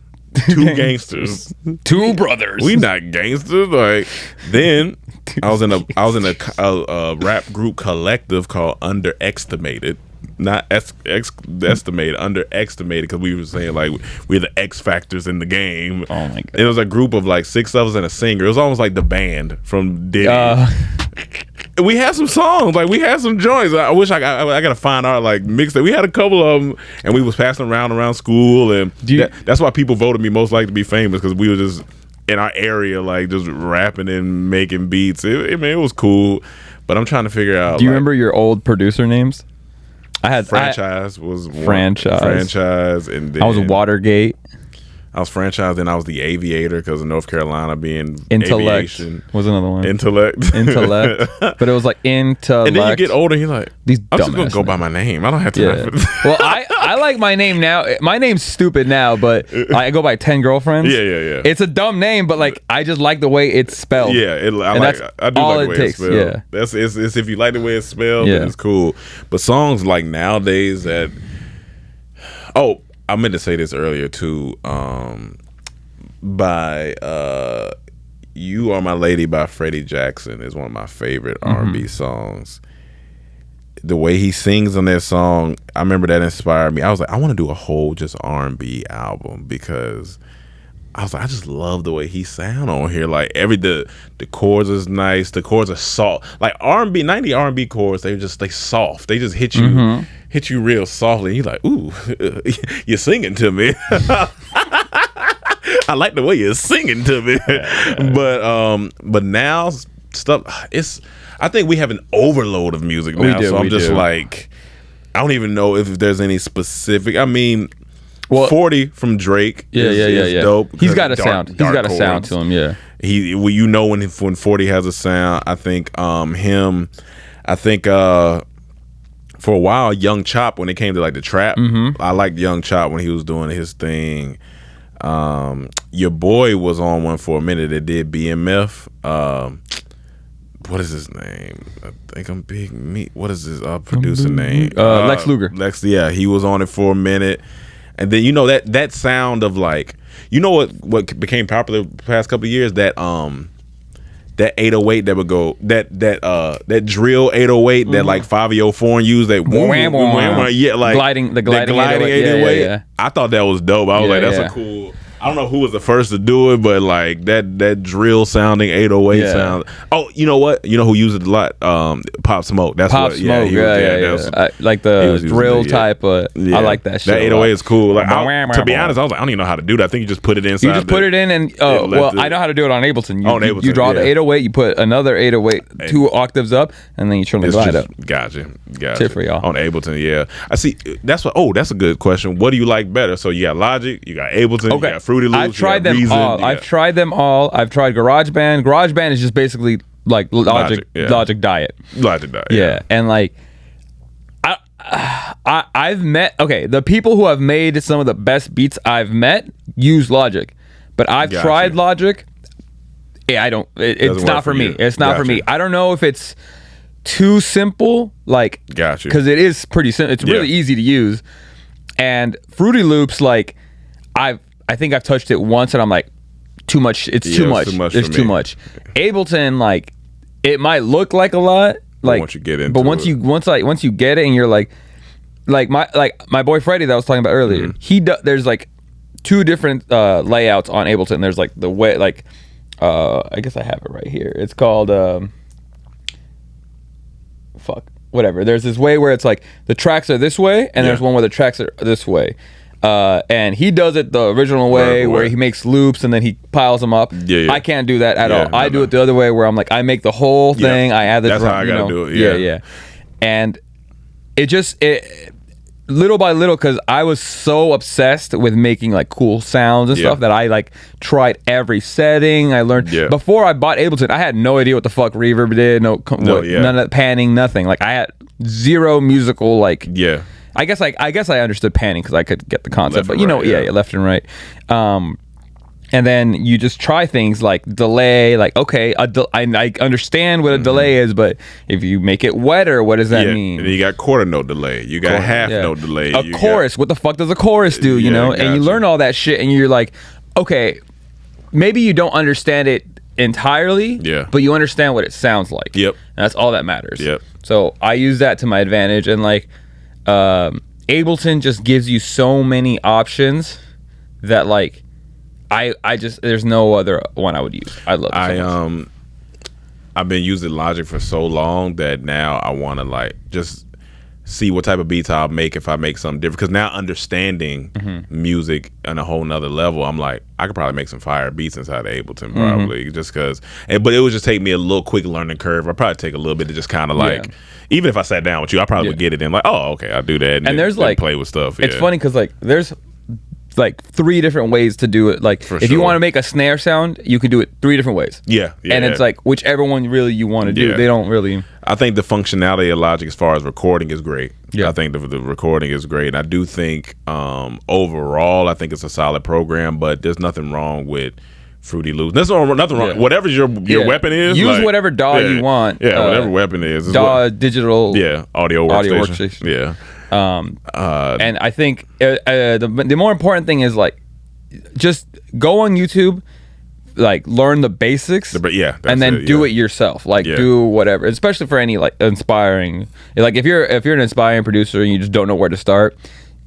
Two gangsters. Two brothers. We not gangsters. Like then, I was in a rap group collective called Underestimated. Not estimated, underestimated, because we were saying like we're the X factors in the game. Oh my god! It was a group of like 6 of us and a singer. It was almost like the band from Diddy. We had some songs, like we had some joints. I wish I gotta find out like mixtape. We had a couple of them, and we was passing around school, and that's why people voted me most likely to be famous, because we were just in our area, like just rapping and making beats. It was cool, but I'm trying to figure out. Do you remember your old producer names? I had Franchise was one. Franchise, and then I was Watergate. I was Franchise, then I was the Aviator because of North Carolina being Intellect aviation. Was another one. Intellect, but it was like Intellect. And then you get older, you're like, I'm just gonna go by my name. I don't have to. Yeah. Well, I like my name now. My name's stupid now, but I go by 10 Girlfriends. Yeah. It's a dumb name, but like I just like the way it's spelled. Yeah, I do like the way it's spelled. Yeah, it's if you like the way it's spelled, then it's cool. But songs like nowadays that, I meant to say this earlier too. By "You Are My Lady" by Freddie Jackson is one of my favorite R&B songs. The way he sings on that song, I remember that inspired me. I was like, I want to do a whole just R&B album, because I was like, I just love the way he sound on here. Like the chords is nice. The chords are soft. Like R&B, 90 R&B chords, they soft. They just hit you real softly. And you're like, ooh, you're singing to me. I like the way you're singing to me. But now stuff, I think we have an overload of music now. So I'm just like, I don't even know if there's any specific. I mean, 40 from Drake is dope. He's got a sound. He's got a sound to him. Yeah. When 40 has a sound, I think him. I think for a while, Young Chop, when it came to like the trap, I liked Young Chop when he was doing his thing. Your boy was on one for a minute that did BMF. What is his name? I think I'm Big Meat. What is his producer name? Lex Luger. Yeah, he was on it for a minute. And then that sound of like, what became popular the past couple of years, that 808 that would go, that drill 808 that like Fabio Foreign used, that gliding 808. Yeah. I thought that was dope. I was like, that's a cool. I don't know who was the first to do it, but like that drill sounding 808 sound. Oh, you know what? You know who used it a lot? Pop Smoke. That's Pop what. Smoke. Yeah. Like the drill type. I like that shit. That 808 is cool. Like, to be honest, I was like, I don't even know how to do that. I think you just put it inside. You just put it in, and I know how to do it on Ableton. You draw the 808, you put another 808 2 octaves up, and then you turn the glide up. Gotcha. Tip for y'all on Ableton. Yeah, I see. That's a good question. What do you like better? So you got Logic, you got Ableton, you got Fruity Loops. I've tried them all. I've tried GarageBand. GarageBand is just basically like Logic Diet. Logic Diet. Yeah, and like I've met the people who have made some of the best beats I've met use Logic, but I've tried Logic. Yeah, I don't. It's not for me. It's not for me. I don't know if it's too simple. Like, because it is pretty simple. It's really easy to use, and Fruity Loops, like I think I've touched it once and I'm like, too much. It's too much. It's too much. Ableton, like, it might look like a lot, like, once you get into once you get it and you're like my boy Freddie that I was talking about earlier, there's like 2 different layouts on Ableton. There's like the way, like, I guess I have it right here. It's called whatever. There's this way where it's like the tracks are this way, and there's one where the tracks are this way. And he does it the original way where he makes loops and then he piles them up. I can't do that at all. I do it the other way where I'm like, I make the whole thing. I add the drum. That's how I gotta do it. Yeah. And it little by little, because I was so obsessed with making like cool sounds and stuff that I like tried every setting. I learned before I bought Ableton, I had no idea what the fuck reverb did, none of that panning, nothing. Like I had zero musical like I guess I understood panning because I could get the concept, but left and right. And then you just try things like delay, like, okay, I understand what a delay is, but if you make it wetter, what does that mean? And then you got quarter note delay. You got half note delay. A chorus, what the fuck does a chorus do, you know? And you learn all that shit and you're like, okay, maybe you don't understand it entirely, but you understand what it sounds like. And that's all that matters. So I use that to my advantage. And like, Ableton just gives you so many options that like, I just there's no other one I would use. I love it so much. I've been using Logic for so long that now I want to like just see what type of beats I'll make if I make something different, because now understanding music on a whole nother level, I'm like, I could probably make some fire beats inside of Ableton probably, just because, but it would just take me a little quick learning curve. I'd probably take a little bit to just kind of like, even if I sat down with you, I probably would get it in like, oh, okay, I'll do that. And there's like play with stuff. It's funny because like there's like 3 different ways to do it. Like if you want to make a snare sound, you can do it 3 different ways. And it's like whichever one really you want to do. They don't really. I think the functionality of Logic as far as recording is great. I think the recording is great. And I do think overall, I think it's a solid program, but there's nothing wrong with Fruity Loops. There's nothing wrong. Whatever your weapon is, use like, whatever DAW you want. Whatever weapon is. DAW, digital. Audio workstation. And I think the more important thing is like just go on YouTube, like learn the basics, and then do it yourself. Like do whatever, especially for any like inspiring. Like if you're an inspiring producer and you just don't know where to start,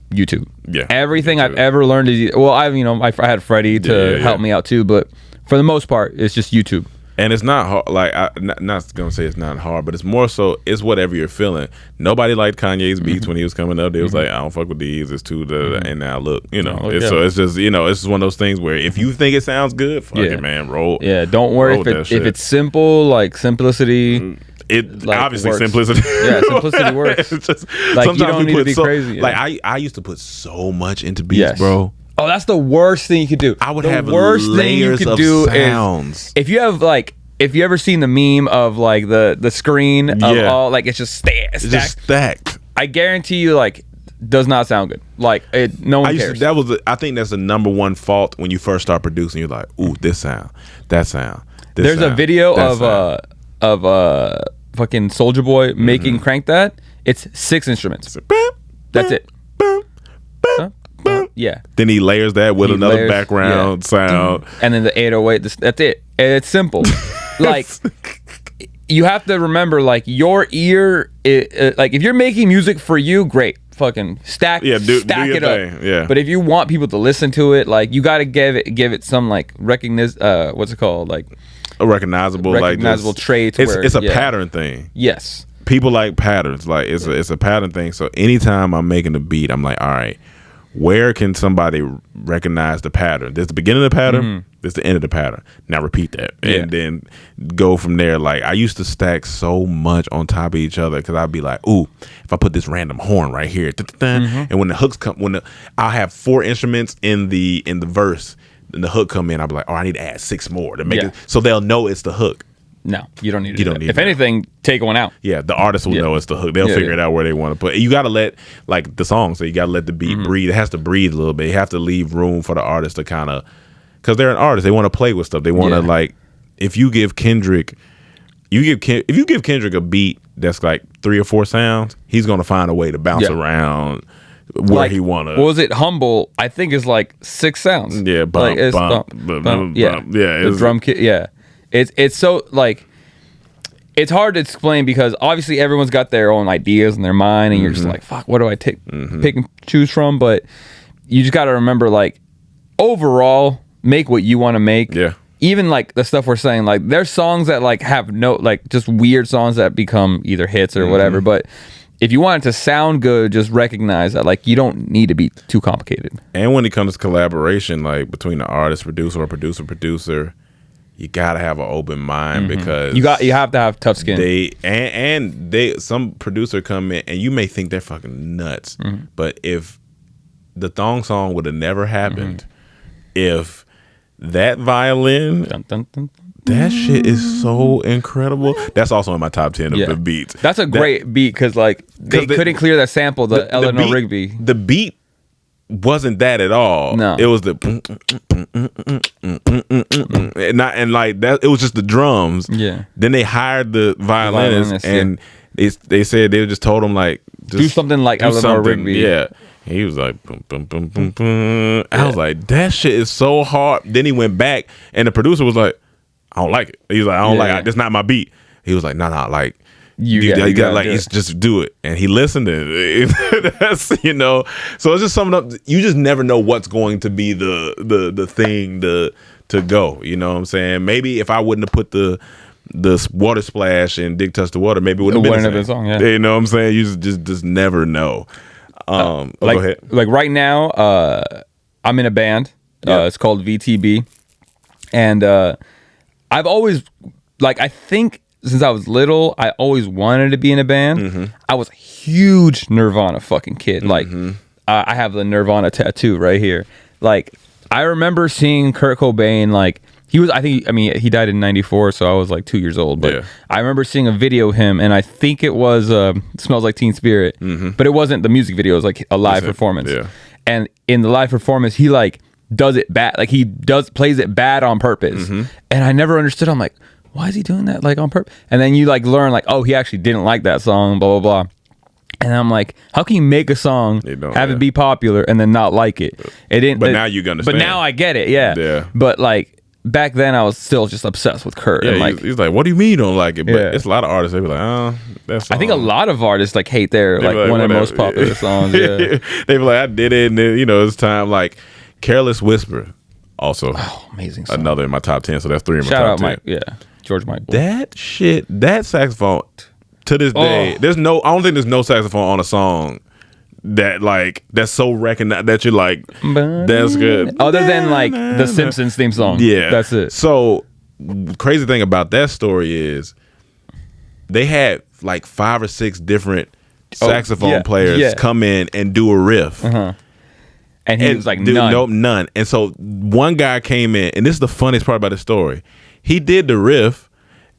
YouTube. Everything I've ever learned is I had Freddie to help me out too, but for the most part, it's just YouTube. And it's not hard, like, I'm not going to say it's not hard, but it's more so, it's whatever you're feeling. Nobody liked Kanye's beats when he was coming up. They was like, I don't fuck with these, it's too, and now look, so it's just, it's just one of those things where if you think it sounds good, fuck it, man, roll. Don't worry if it's simple, like simplicity. It like, obviously simplicity. Simplicity works. It's just, like you don't need to be crazy. Like I used to put so much into beats, bro. Oh, that's the worst thing you could do. I would have worst thing you could do sounds. Is if you have like, if you ever seen the meme of like the screen of all like it's just stacked. I guarantee you, like, does not sound good. Like no one cares. I think that's the number one fault when you first start producing. You're like, ooh, this sound, that sound. There's a video of fucking Soulja Boy making Crank That. It's 6 instruments. That's it. Then he layers that with another background sound, and then the 808. That's it. And it's simple. Like you have to remember, like your ear. Like if you're making music for you, great. Fucking stack it up. Yeah. But if you want people to listen to it, like you got to give it some like what's it called, like a recognizable traits. It's a pattern thing. Yes. People like patterns. Like it's a pattern thing. So anytime I'm making a beat, I'm like, all right, where can somebody recognize the pattern? There's the beginning of the pattern. There's the end of the pattern. Now repeat that, and then go from there. Like I used to stack so much on top of each other because I'd be like, ooh, if I put this random horn right here, and when the hooks come, I'll have 4 instruments in the verse, and the hook come in, I'll be like, oh, I need to add 6 more to make it so they'll know it's the hook. No, you don't need to. If anything, take one out. Yeah, the artist will know it's the hook. They'll figure it out where they want to put. You got to let, like the song, so you got to let the beat breathe. It has to breathe a little bit. You have to leave room for the artist to kind of, because they're an artist. They want to play with stuff. They want to like, if you give Kendrick, if you give Kendrick a beat that's like 3 or 4 sounds, he's gonna find a way to bounce around where he wanna. Was it Humble? I think it's like 6 sounds. Yeah, bump, like bump, yeah, the drum kit. Yeah. It's so like it's hard to explain because obviously everyone's got their own ideas in their mind and you're just like, fuck, what do I pick and choose from? But you just got to remember, like, overall, make what you want to make. Yeah. Even like the stuff we're saying, like there's songs that like have no, like just weird songs that become either hits or whatever, but if you want it to sound good, just recognize that like you don't need to be too complicated. And when it comes to collaboration, like between the artist, producer, or producer, you gotta have an open mind because you have to have tough skin. Some producer come in and you may think they're fucking nuts, but if the thong song would have never happened, if that violin, that shit is so incredible. That's also in my top 10 of the beats. That's a great beat because like they couldn't clear that sample, the Eleanor beat, Rigby. The beat wasn't that at all. No, it was the and like that. It was just the drums. Yeah. Then they hired the violinist, and they said they just told him like do something like Eleanor Rigby. Yeah. He was like, boom, boom, boom, boom, boom. I was like, that shit is so hard. Then he went back, and the producer was like, I don't like it. He was like, I don't like it. That's not my beat. He was like, nah, like. You got like just do it, and he listened to it. That's so it's just something up. You just never know what's going to be the thing to go. You know what I'm saying? Maybe if I wouldn't have put the water splash and Dick Touch the Water, maybe it wouldn't have been a song. Yeah. You know what I'm saying? You just never know. Go ahead. Like right now, I'm in a band. It's called VTB, and I've always I think. Since I was little, I always wanted to be in a band. I was a huge Nirvana fucking kid. Like, I have the Nirvana tattoo right here. Like, I remember seeing Kurt Cobain. Like, he died in '94, so I was like 2 years old. But I remember seeing a video of him, and I think it was "Smells Like Teen Spirit," but it wasn't the music video. It was like a live performance. Yeah. And in the live performance, he like does it bad. Like he plays it bad on purpose. And I never understood. I'm like, why is he doing that like on purpose? And then you like learn like, oh, he actually didn't like that song, blah blah blah. And I'm like, how can you make a song, have it be popular, and then not like it? It didn't. But now you understand. But now I get it. Yeah. But like back then, I was still just obsessed with Kurt. Yeah. And like, he's like, what do you mean you don't like it? But it's a lot of artists. They be like, oh, that's. I think a lot of artists like hate their like one of the most popular songs. Yeah. They be like, I did it, and then, it's time. Like Careless Whisper, also amazing song. Another in my top 10. So that's 3 in my top 10. Shout out 10. Mike. Yeah. George Michael. That saxophone to this day, I don't think there's no saxophone on a song that's so recognized that you're like, that's good. Other than like the Simpsons theme song. Yeah. That's it. So crazy thing about that story is they had like 5 or 6 different saxophone players come in and do a riff. And he was like, none. Nope, none. And so one guy came in, and this is the funniest part about the story. He did the riff,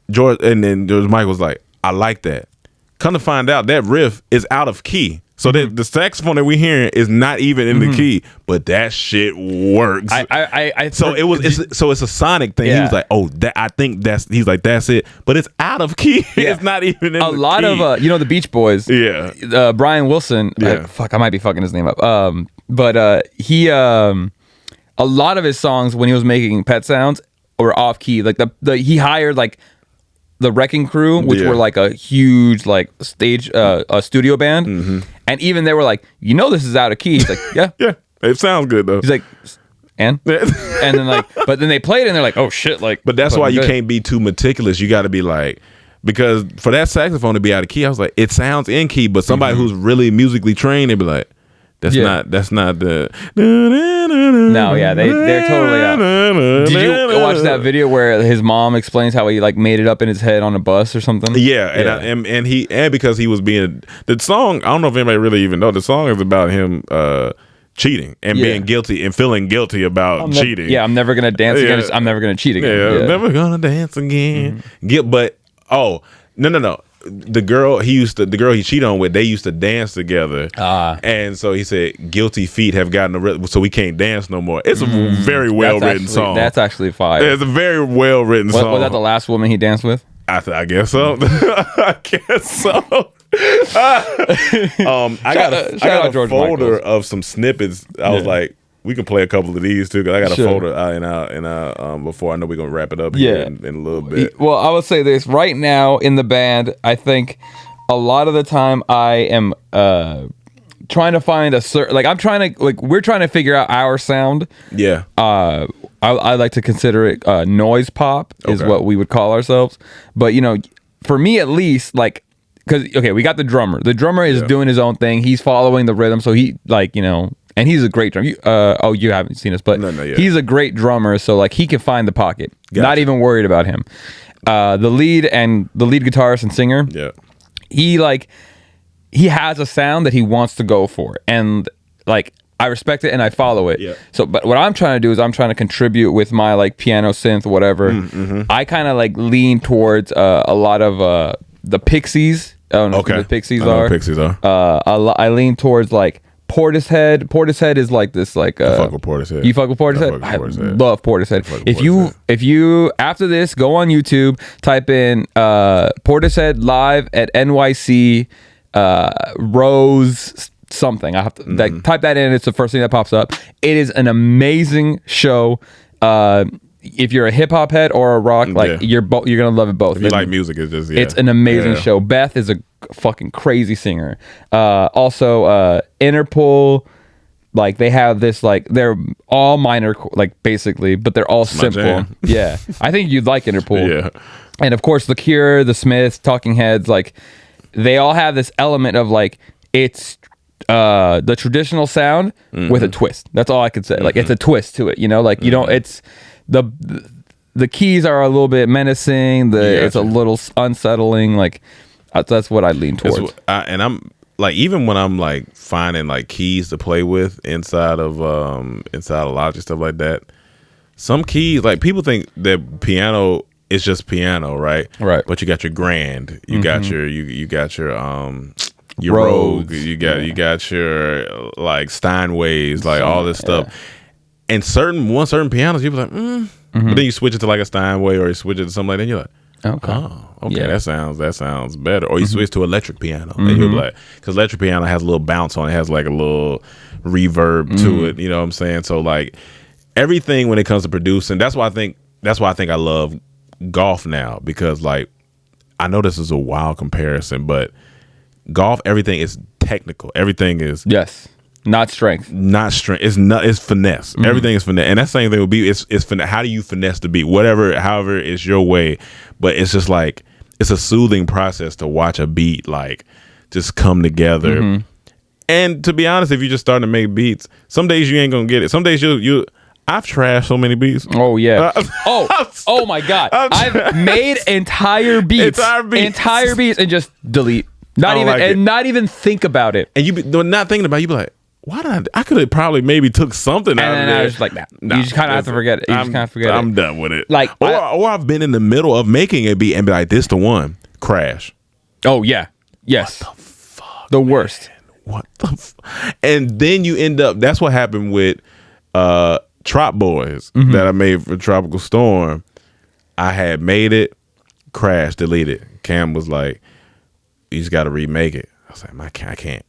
and then George Michael was like, I like that. Come to find out, that riff is out of key. So the saxophone that we hearing is not even in the key, but that shit works. It's a sonic thing. Yeah. He was like, he's like, that's it. But it's out of key. Yeah. It's not even in the key. A lot of, the Beach Boys. Yeah. Brian Wilson. Yeah. I might be fucking his name up. But he, a lot of his songs when he was making Pet Sounds, or off key, like he hired like the Wrecking Crew, which were like a huge like stage a studio band, and even they were like, this is out of key. He's like, yeah, it sounds good though. He's like, and then like, but then they played it and they're like, oh shit, like. But that's why you can't be too meticulous. You got to be like, because for that saxophone to be out of key, I was like, it sounds in key, but somebody who's really musically trained, they'd be like, that's not the. No, yeah, they're totally out. Did you watch that video where his mom explains how he like made it up in his head on a bus or something? Yeah, and because he was being the song. I don't know if anybody really even know the song is about him cheating and being guilty and feeling guilty about cheating. I'm never gonna dance again. I'm never gonna cheat again. Yeah, never gonna dance again. But no. The girl he cheated on with, they used to dance together, and so he said guilty feet have gotten so we can't dance no more. It's a very well written song. That's actually fire. It's a very well written song. Was that the last woman he danced with? I guess so. I guess so. I got a folder of some snippets. I was like, we can play a couple of these too, because I got a folder in before I know we're gonna wrap it up here in a little bit. Well, I would say this right now in the band. I think a lot of the time I am trying to find we're trying to figure out our sound. Yeah. I like to consider it noise pop is what we would call ourselves. But for me at least, like because we got the drummer. The drummer is doing his own thing. He's following the rhythm, so he like and he's a great drummer. You haven't seen us, but he's a great drummer. So like he can find the pocket. Gotcha. Not even worried about him. The lead guitarist and singer. Yeah, he has a sound that he wants to go for, and like I respect it and I follow it. Yeah. So, but what I'm trying to do is I'm trying to contribute with my like piano, synth, whatever. I kind of like lean towards a lot of the Pixies. I don't know who the Pixies are. Pixies are. I lean towards like Portishead. Portishead is like this like. I fuck with Portishead. You fuck with Portishead? I love Portishead. If you after this go on YouTube, type in Portishead live at NYC Rose something. I have to type that in. It's the first thing that pops up. It is an amazing show. If you're a hip hop head or a rock, like you're gonna love it both. If you like music, it's just it's an amazing show. Beth is a fucking crazy singer. Also, Interpol, like they have this like they're all minor like basically, but they're all simple. Yeah, I think you'd like Interpol. Yeah, and of course The Cure, The Smiths, Talking Heads, like they all have this element of like it's the traditional sound with a twist. That's all I could say. Like it's a twist to it, like you don't. It's the keys are a little bit menacing. It's a little unsettling. Like that's what I lean towards. And I'm like, even when I'm like finding like keys to play with inside of Logic, stuff like that. Some keys, like people think that piano is just piano, right? Right. But you got your grand, you got your you got your Rogue, you got your like Steinways, like all this stuff. And certain pianos, you're like, but then you switch it to like a Steinway or you switch it to something like that, and you're like, okay, that sounds better. Or you switch to electric piano, and you'll be like, because electric piano has a little bounce on it, has like a little reverb to it. You know what I'm saying? So like everything when it comes to producing, that's why I think I love golf now, because like I know this is a wild comparison, but golf, everything is technical. Everything is not strength. It's finesse. Everything is finesse, and that same thing would be it's finesse. How do you finesse the beat? However, it's your way. But it's just like it's a soothing process to watch a beat like just come together. And to be honest, if you're just starting to make beats, some days you ain't gonna get it. Some days you. I've trashed so many beats. Oh yeah. Oh my god. I've made entire beats and just delete. Not even think about it. And you be not thinking about it, you be like, why did I could have probably maybe took something out of it. I was like, nah, you just kind of have to forget it. I'm done with it. Like, or I've been in the middle of making a beat and be like, this the one. Crash. Oh yeah. Yes. What the fuck? The worst. What the and then you end up, that's what happened with Trop Boys that I made for Tropical Storm. I had made it, crashed, deleted. Cam was like, you just got to remake it. I was like, I can't.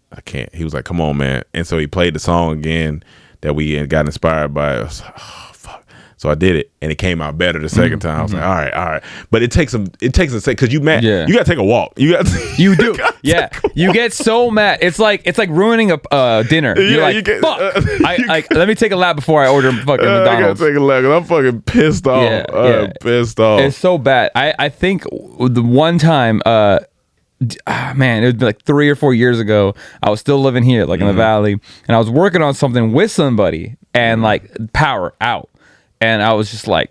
He was like, come on, man. And so he played the song again that we got inspired by. I was like, oh, fuck. So I did it, and it came out better the second time. I was like, all right. But it takes a second, because you mad. Yeah. You got to take a walk. You do. Yeah. You get so mad. It's like ruining a dinner. You're like, fuck. Let me take a lap before I order fucking McDonald's. I got to take a lap, because I'm fucking pissed off. Yeah. Pissed off. It's so bad. I think the one time, man, it was like 3 or 4 years ago. I was still living here, like in the valley, and I was working on something with somebody, and like power out, and I was just like,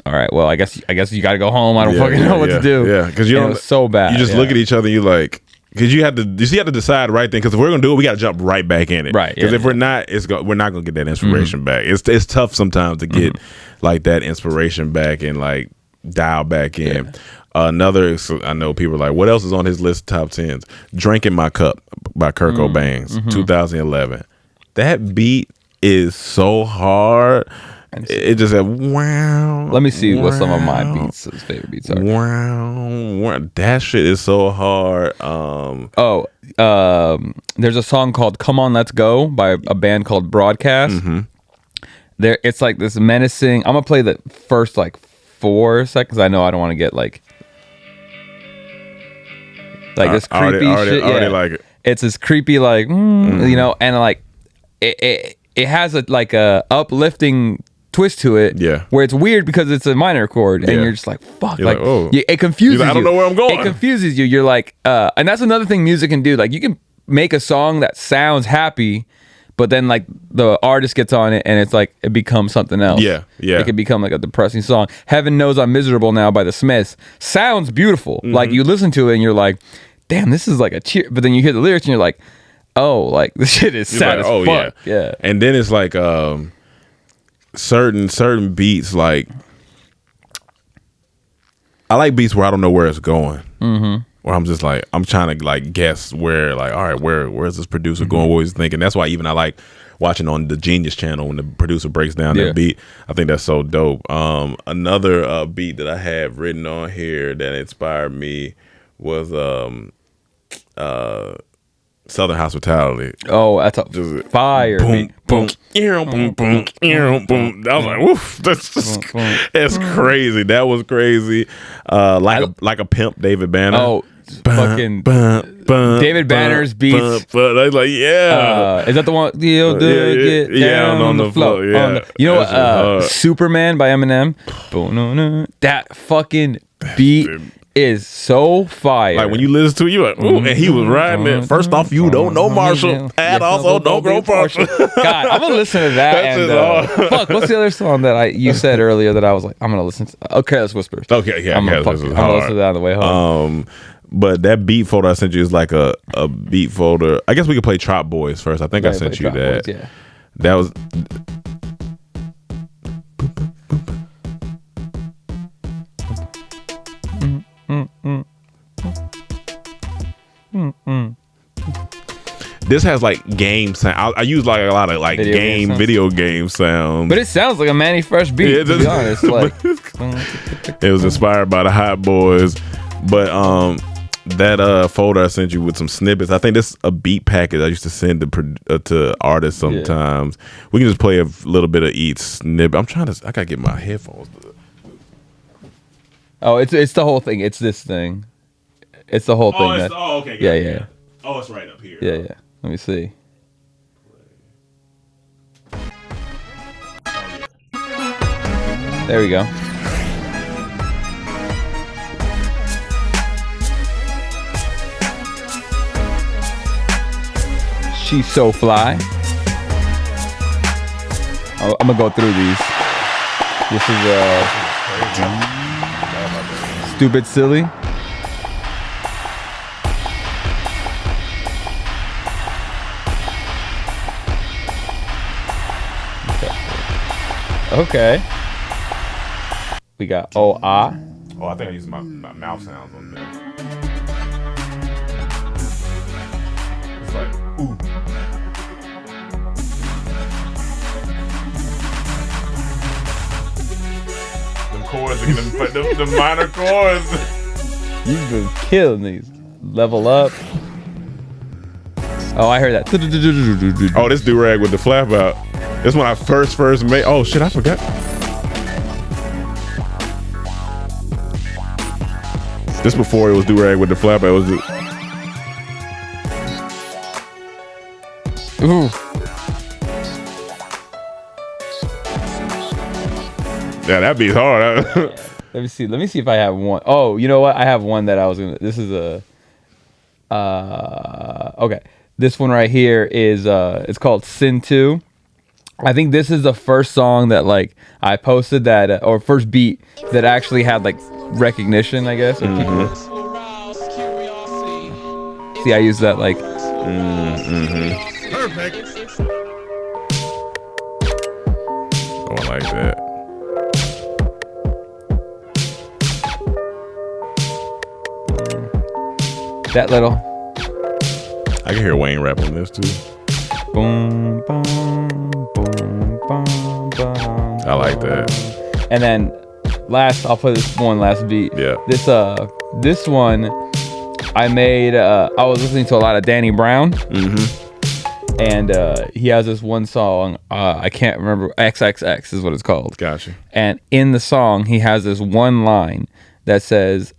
all right, well, I guess you got to go home. I don't fucking know what to do. Yeah, because it was so bad. You just look at each other, and you like, because you have to decide right then. Because if we're gonna do it, we got to jump right back in it. Right. Because if we're not, we're not gonna get that inspiration back. It's tough sometimes to get like that inspiration back and like dial back in. Another, I know people are like, what else is on his list of top 10s? Drinking My Cup by Kurt Cobain's 2011. That beat is so hard. It just said, wow. Let me see what some of my his favorite beats are. Wow. That shit is so hard. There's a song called Come On Let's Go by a band called Broadcast. It's like this menacing. I'm going to play the first like 4 seconds. I know I don't want to get like this creepy shit. I already like it. It's this creepy like and like it has a like a uplifting twist to it. Yeah. Where it's weird because it's a minor chord, and you're just like, fuck. You're like, oh. It confuses you. I don't know where I'm going. It confuses you. You're like, and that's another thing music can do. Like, you can make a song that sounds happy, but then like the artist gets on it and it's like it becomes something else. Yeah. It could become like a depressing song. Heaven Knows I'm Miserable Now by the Smiths sounds beautiful. Like, you listen to it and you're like, damn, this is like a cheer. But then you hear the lyrics and you're like, oh, like this shit is sad as fuck. Yeah. And then it's like certain beats, like I like beats where I don't know where it's going. Where I'm just like, I'm trying to like guess where, like, all right, where's this producer going? What he's thinking. That's why even I like watching on the Genius channel when the producer breaks down that beat. I think that's so dope. Another beat that I have written on here that inspired me was Southern Hospitality. Oh, that's a fire. Boom, boom, boom, boom, boom. I was like, woof, that's crazy. That was crazy. Like a pimp, David Banner. Oh, fucking David Banner's beats. I was like, yeah. Is that the one? Get down on the floor. Yeah. You know what? Superman by Eminem. That fucking beat is so fire. Like when you listen to it, you're like, ooh, and he was riding it. First off, you don't know Marshall, and also don't grow partial. God, I'm gonna listen to that. And fuck, what's the other song that you said earlier that I was like, I'm gonna listen to? Okay, Careless Whispers. Okay, yeah, I'm gonna listen to that on the way home. But that beat folder I sent you is like a beat folder. I guess we could play Trop Boys first. I think I sent you that. Boys, yeah. That was. This has like game sound. I use like a lot of like video game sounds. But it sounds like a Manny Fresh beat, to be honest. Like, it was inspired by the Hot Boys. But that folder I sent you with some snippets. I think this is a beat package I used to send to artists sometimes. Yeah. We can just play a little bit of each snippet. I gotta get my headphones. Oh, it's the whole thing. It's this thing. It's the whole thing. Okay. Yeah. Oh, it's right up here. Yeah. Let me see. There we go. She's so fly. I'm gonna go through these. This is Stupid Silly. Okay. We got Oh, I think I used my mouth sounds on there. It's like, ooh. Them chords, the minor chords. You've been killing these. Level Up. Oh, I heard that. Oh, this do-rag with the flap out. This when I first made. Oh shit, I forgot. This before it was do-rag with the flap out. It was Ooh. Yeah, that beat's hard. Let me see if I have one. Oh, you know what? I have one that I was gonna. This is okay. This one right here is it's called Sin 2. I think this is the first song that like I posted that or first beat that actually had like recognition, I guess. Mm-hmm. See, I use that like. Perfect. Oh, I like that. That little. I can hear Wayne rap on this too. Boom, boom, boom, boom, boom. I like that. And then I'll play this one last beat. Yeah. This one I made. I was listening to a lot of Danny Brown. Mm-hmm. And he has this one song. I can't remember. XXX is what it's called. Gotcha. And in the song, he has this one line that says,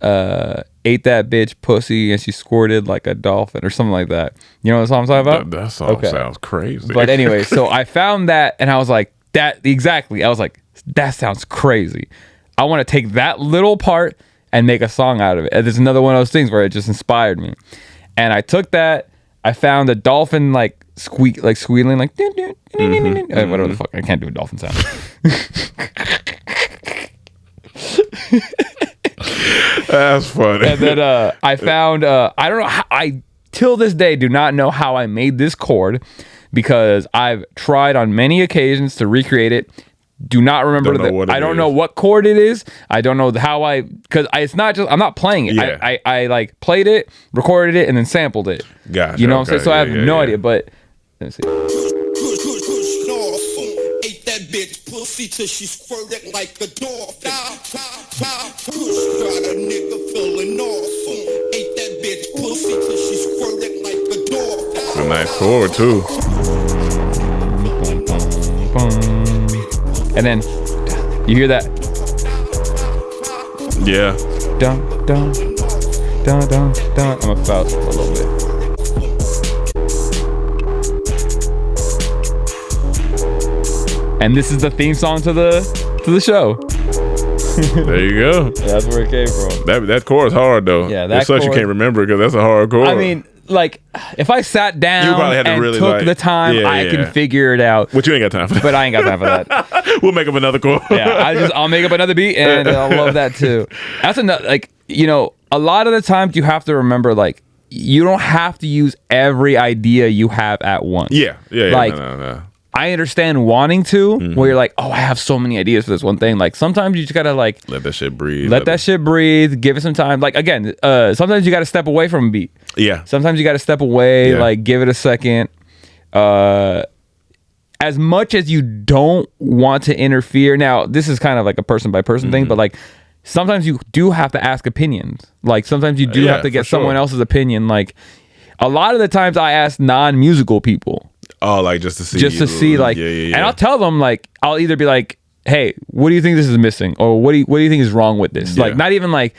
ate that bitch pussy and she squirted like a dolphin or something like that. You know what song I'm talking about? That song sounds crazy. But anyway, so I found that and I was like, that exactly. I was like, that sounds crazy. I want to take that little part and make a song out of it. And there's another one of those things where it just inspired me. And I took that. I found a dolphin like squealing like whatever the fuck. I can't do a dolphin sound. That's funny. And then I found I don't know how, I till this day do not know how I made this chord, because I've tried on many occasions to recreate it. Do not remember I don't know what chord it is. I don't know how because it's not just I'm not playing it. Yeah. I like played it, recorded it, and then sampled it. Gotcha. You know what I'm saying? So I have no idea. But let's see. Ate that bitch pussy till she squirted like a dolphin. Got a nigga feeling awesome. Ate that bitch pussy till she squirted like a dolphin. A nice chord too. And then you hear that? Yeah. Dun dun dun dun dun. I'm about a little bit. And this is the theme song to the show. There you go. That's where it came from. That chord is hard though. Yeah, that it sucks you can't remember because that's a hard chord. I mean, like, if I sat down and really took the time, I can figure it out. Which you ain't got time for that. But I ain't got time for that. We'll make up another chord. Yeah, I'll make up another beat, and I'll love that too. That's another, like, you know, a lot of the times you have to remember, like, you don't have to use every idea you have at once. Yeah. Like, no. I understand wanting to, where you're like, oh, I have so many ideas for this one thing. Like, sometimes you just gotta, like, let that shit breathe. Let that shit breathe. Give it some time. Like, again, sometimes you gotta step away from a beat. Yeah. Sometimes you gotta step away, like, give it a second. As much as you don't want to interfere. Now, this is kind of like a person by person thing, but, like, sometimes you do have to ask opinions. Like, sometimes you do have to get someone else's opinion. Like, a lot of the times I ask non-musical people. Oh, like just to see, like, and I'll tell them, like, I'll either be like, hey, what do you think this is missing, or what do you think is wrong with this? Like, not even like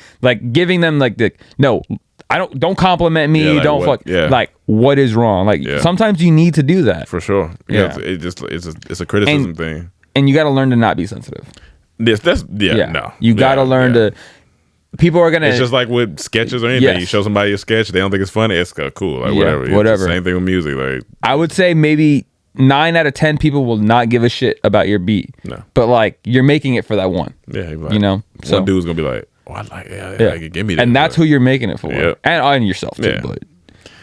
giving them like no, don't compliment me, like, what is wrong? Like, sometimes you need to do that for sure. Yeah, it's a criticism thing, and you got to learn to not be sensitive. No, you got to learn to. People are gonna. It's just like with sketches or anything. Yes. You show somebody a sketch, they don't think it's funny. It's cool, like whatever. Same thing with music. Like, I would say maybe 9 out of 10 people will not give a shit about your beat. No, but like, you're making it for that one. Yeah, like, you know. So one dude's gonna be like, "Oh, I like, like, give me that." And that's who you're making it for, and yourself too. But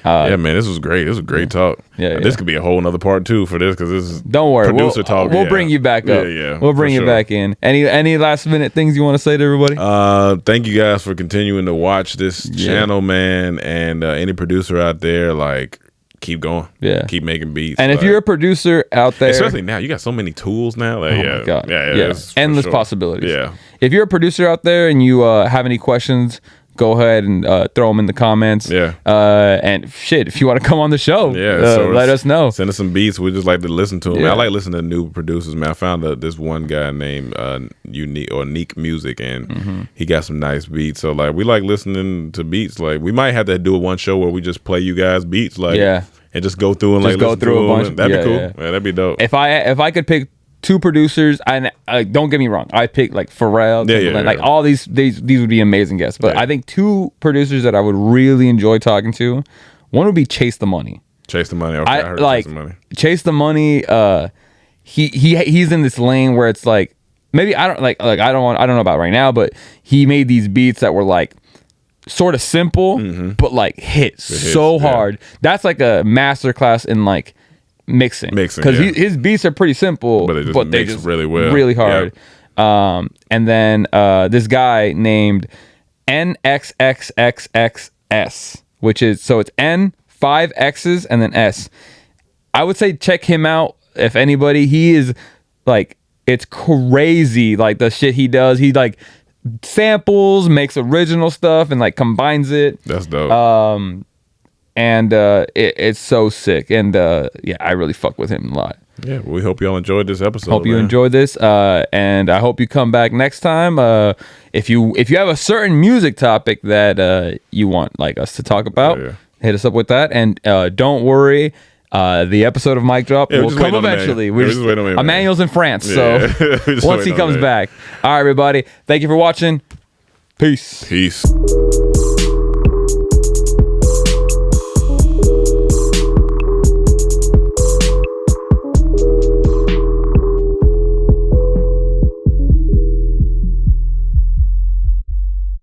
yeah, man, this was great. This was a great talk. This could be a whole nother part too for this, because this is producer talk. We'll bring you back up. We'll bring you back in. Any last minute things you want to say to everybody? Thank you guys for continuing to watch this channel, man. And any producer out there, like, keep going. Keep making beats. And if you're a producer out there, especially now, you got so many tools now. Like, my God. Endless possibilities. Yeah. If you're a producer out there and you have any questions, go ahead and throw them in the comments. And shit, if you want to come on the show, let us know. Send us some beats. We just like to listen to them. I like listening to new producers, man. I found this one guy named Unique Music, and he got some nice beats. So, like, we like listening to beats. Like, we might have to do one show where we just play you guys beats, like, and just go through and just like go through a bunch. That'd be cool. Yeah, that'd be dope. If I could pick 2 producers, and don't get me wrong, I picked like Pharrell, like all these would be amazing guests. But I think 2 producers that I would really enjoy talking to, one would be Chase the Money. Chase the Money. Okay, I heard like, Chase the Money. He's in this lane where it's like, maybe I don't know about right now, but he made these beats that were like sort of simple, but like hit so hard. That's like a masterclass in like mixing, because his beats are pretty simple, but they just really well, really hard. And then this guy named NXXXXS, which is, so it's N, 5 X's, and then S. I would say check him out. If anybody, he is like, it's crazy, like the shit he does. He like samples, makes original stuff, and like combines it. That's dope. And it's so sick, and I really fuck with him a lot. Yeah, we hope y'all enjoyed this episode. Hope you enjoyed this, and I hope you come back next time. If you have a certain music topic that you want like us to talk about, hit us up with that. And don't worry, The episode of Mic Drop will come eventually. Emmanuel's in France, so once he comes back. All right, everybody. Thank you for watching. Peace.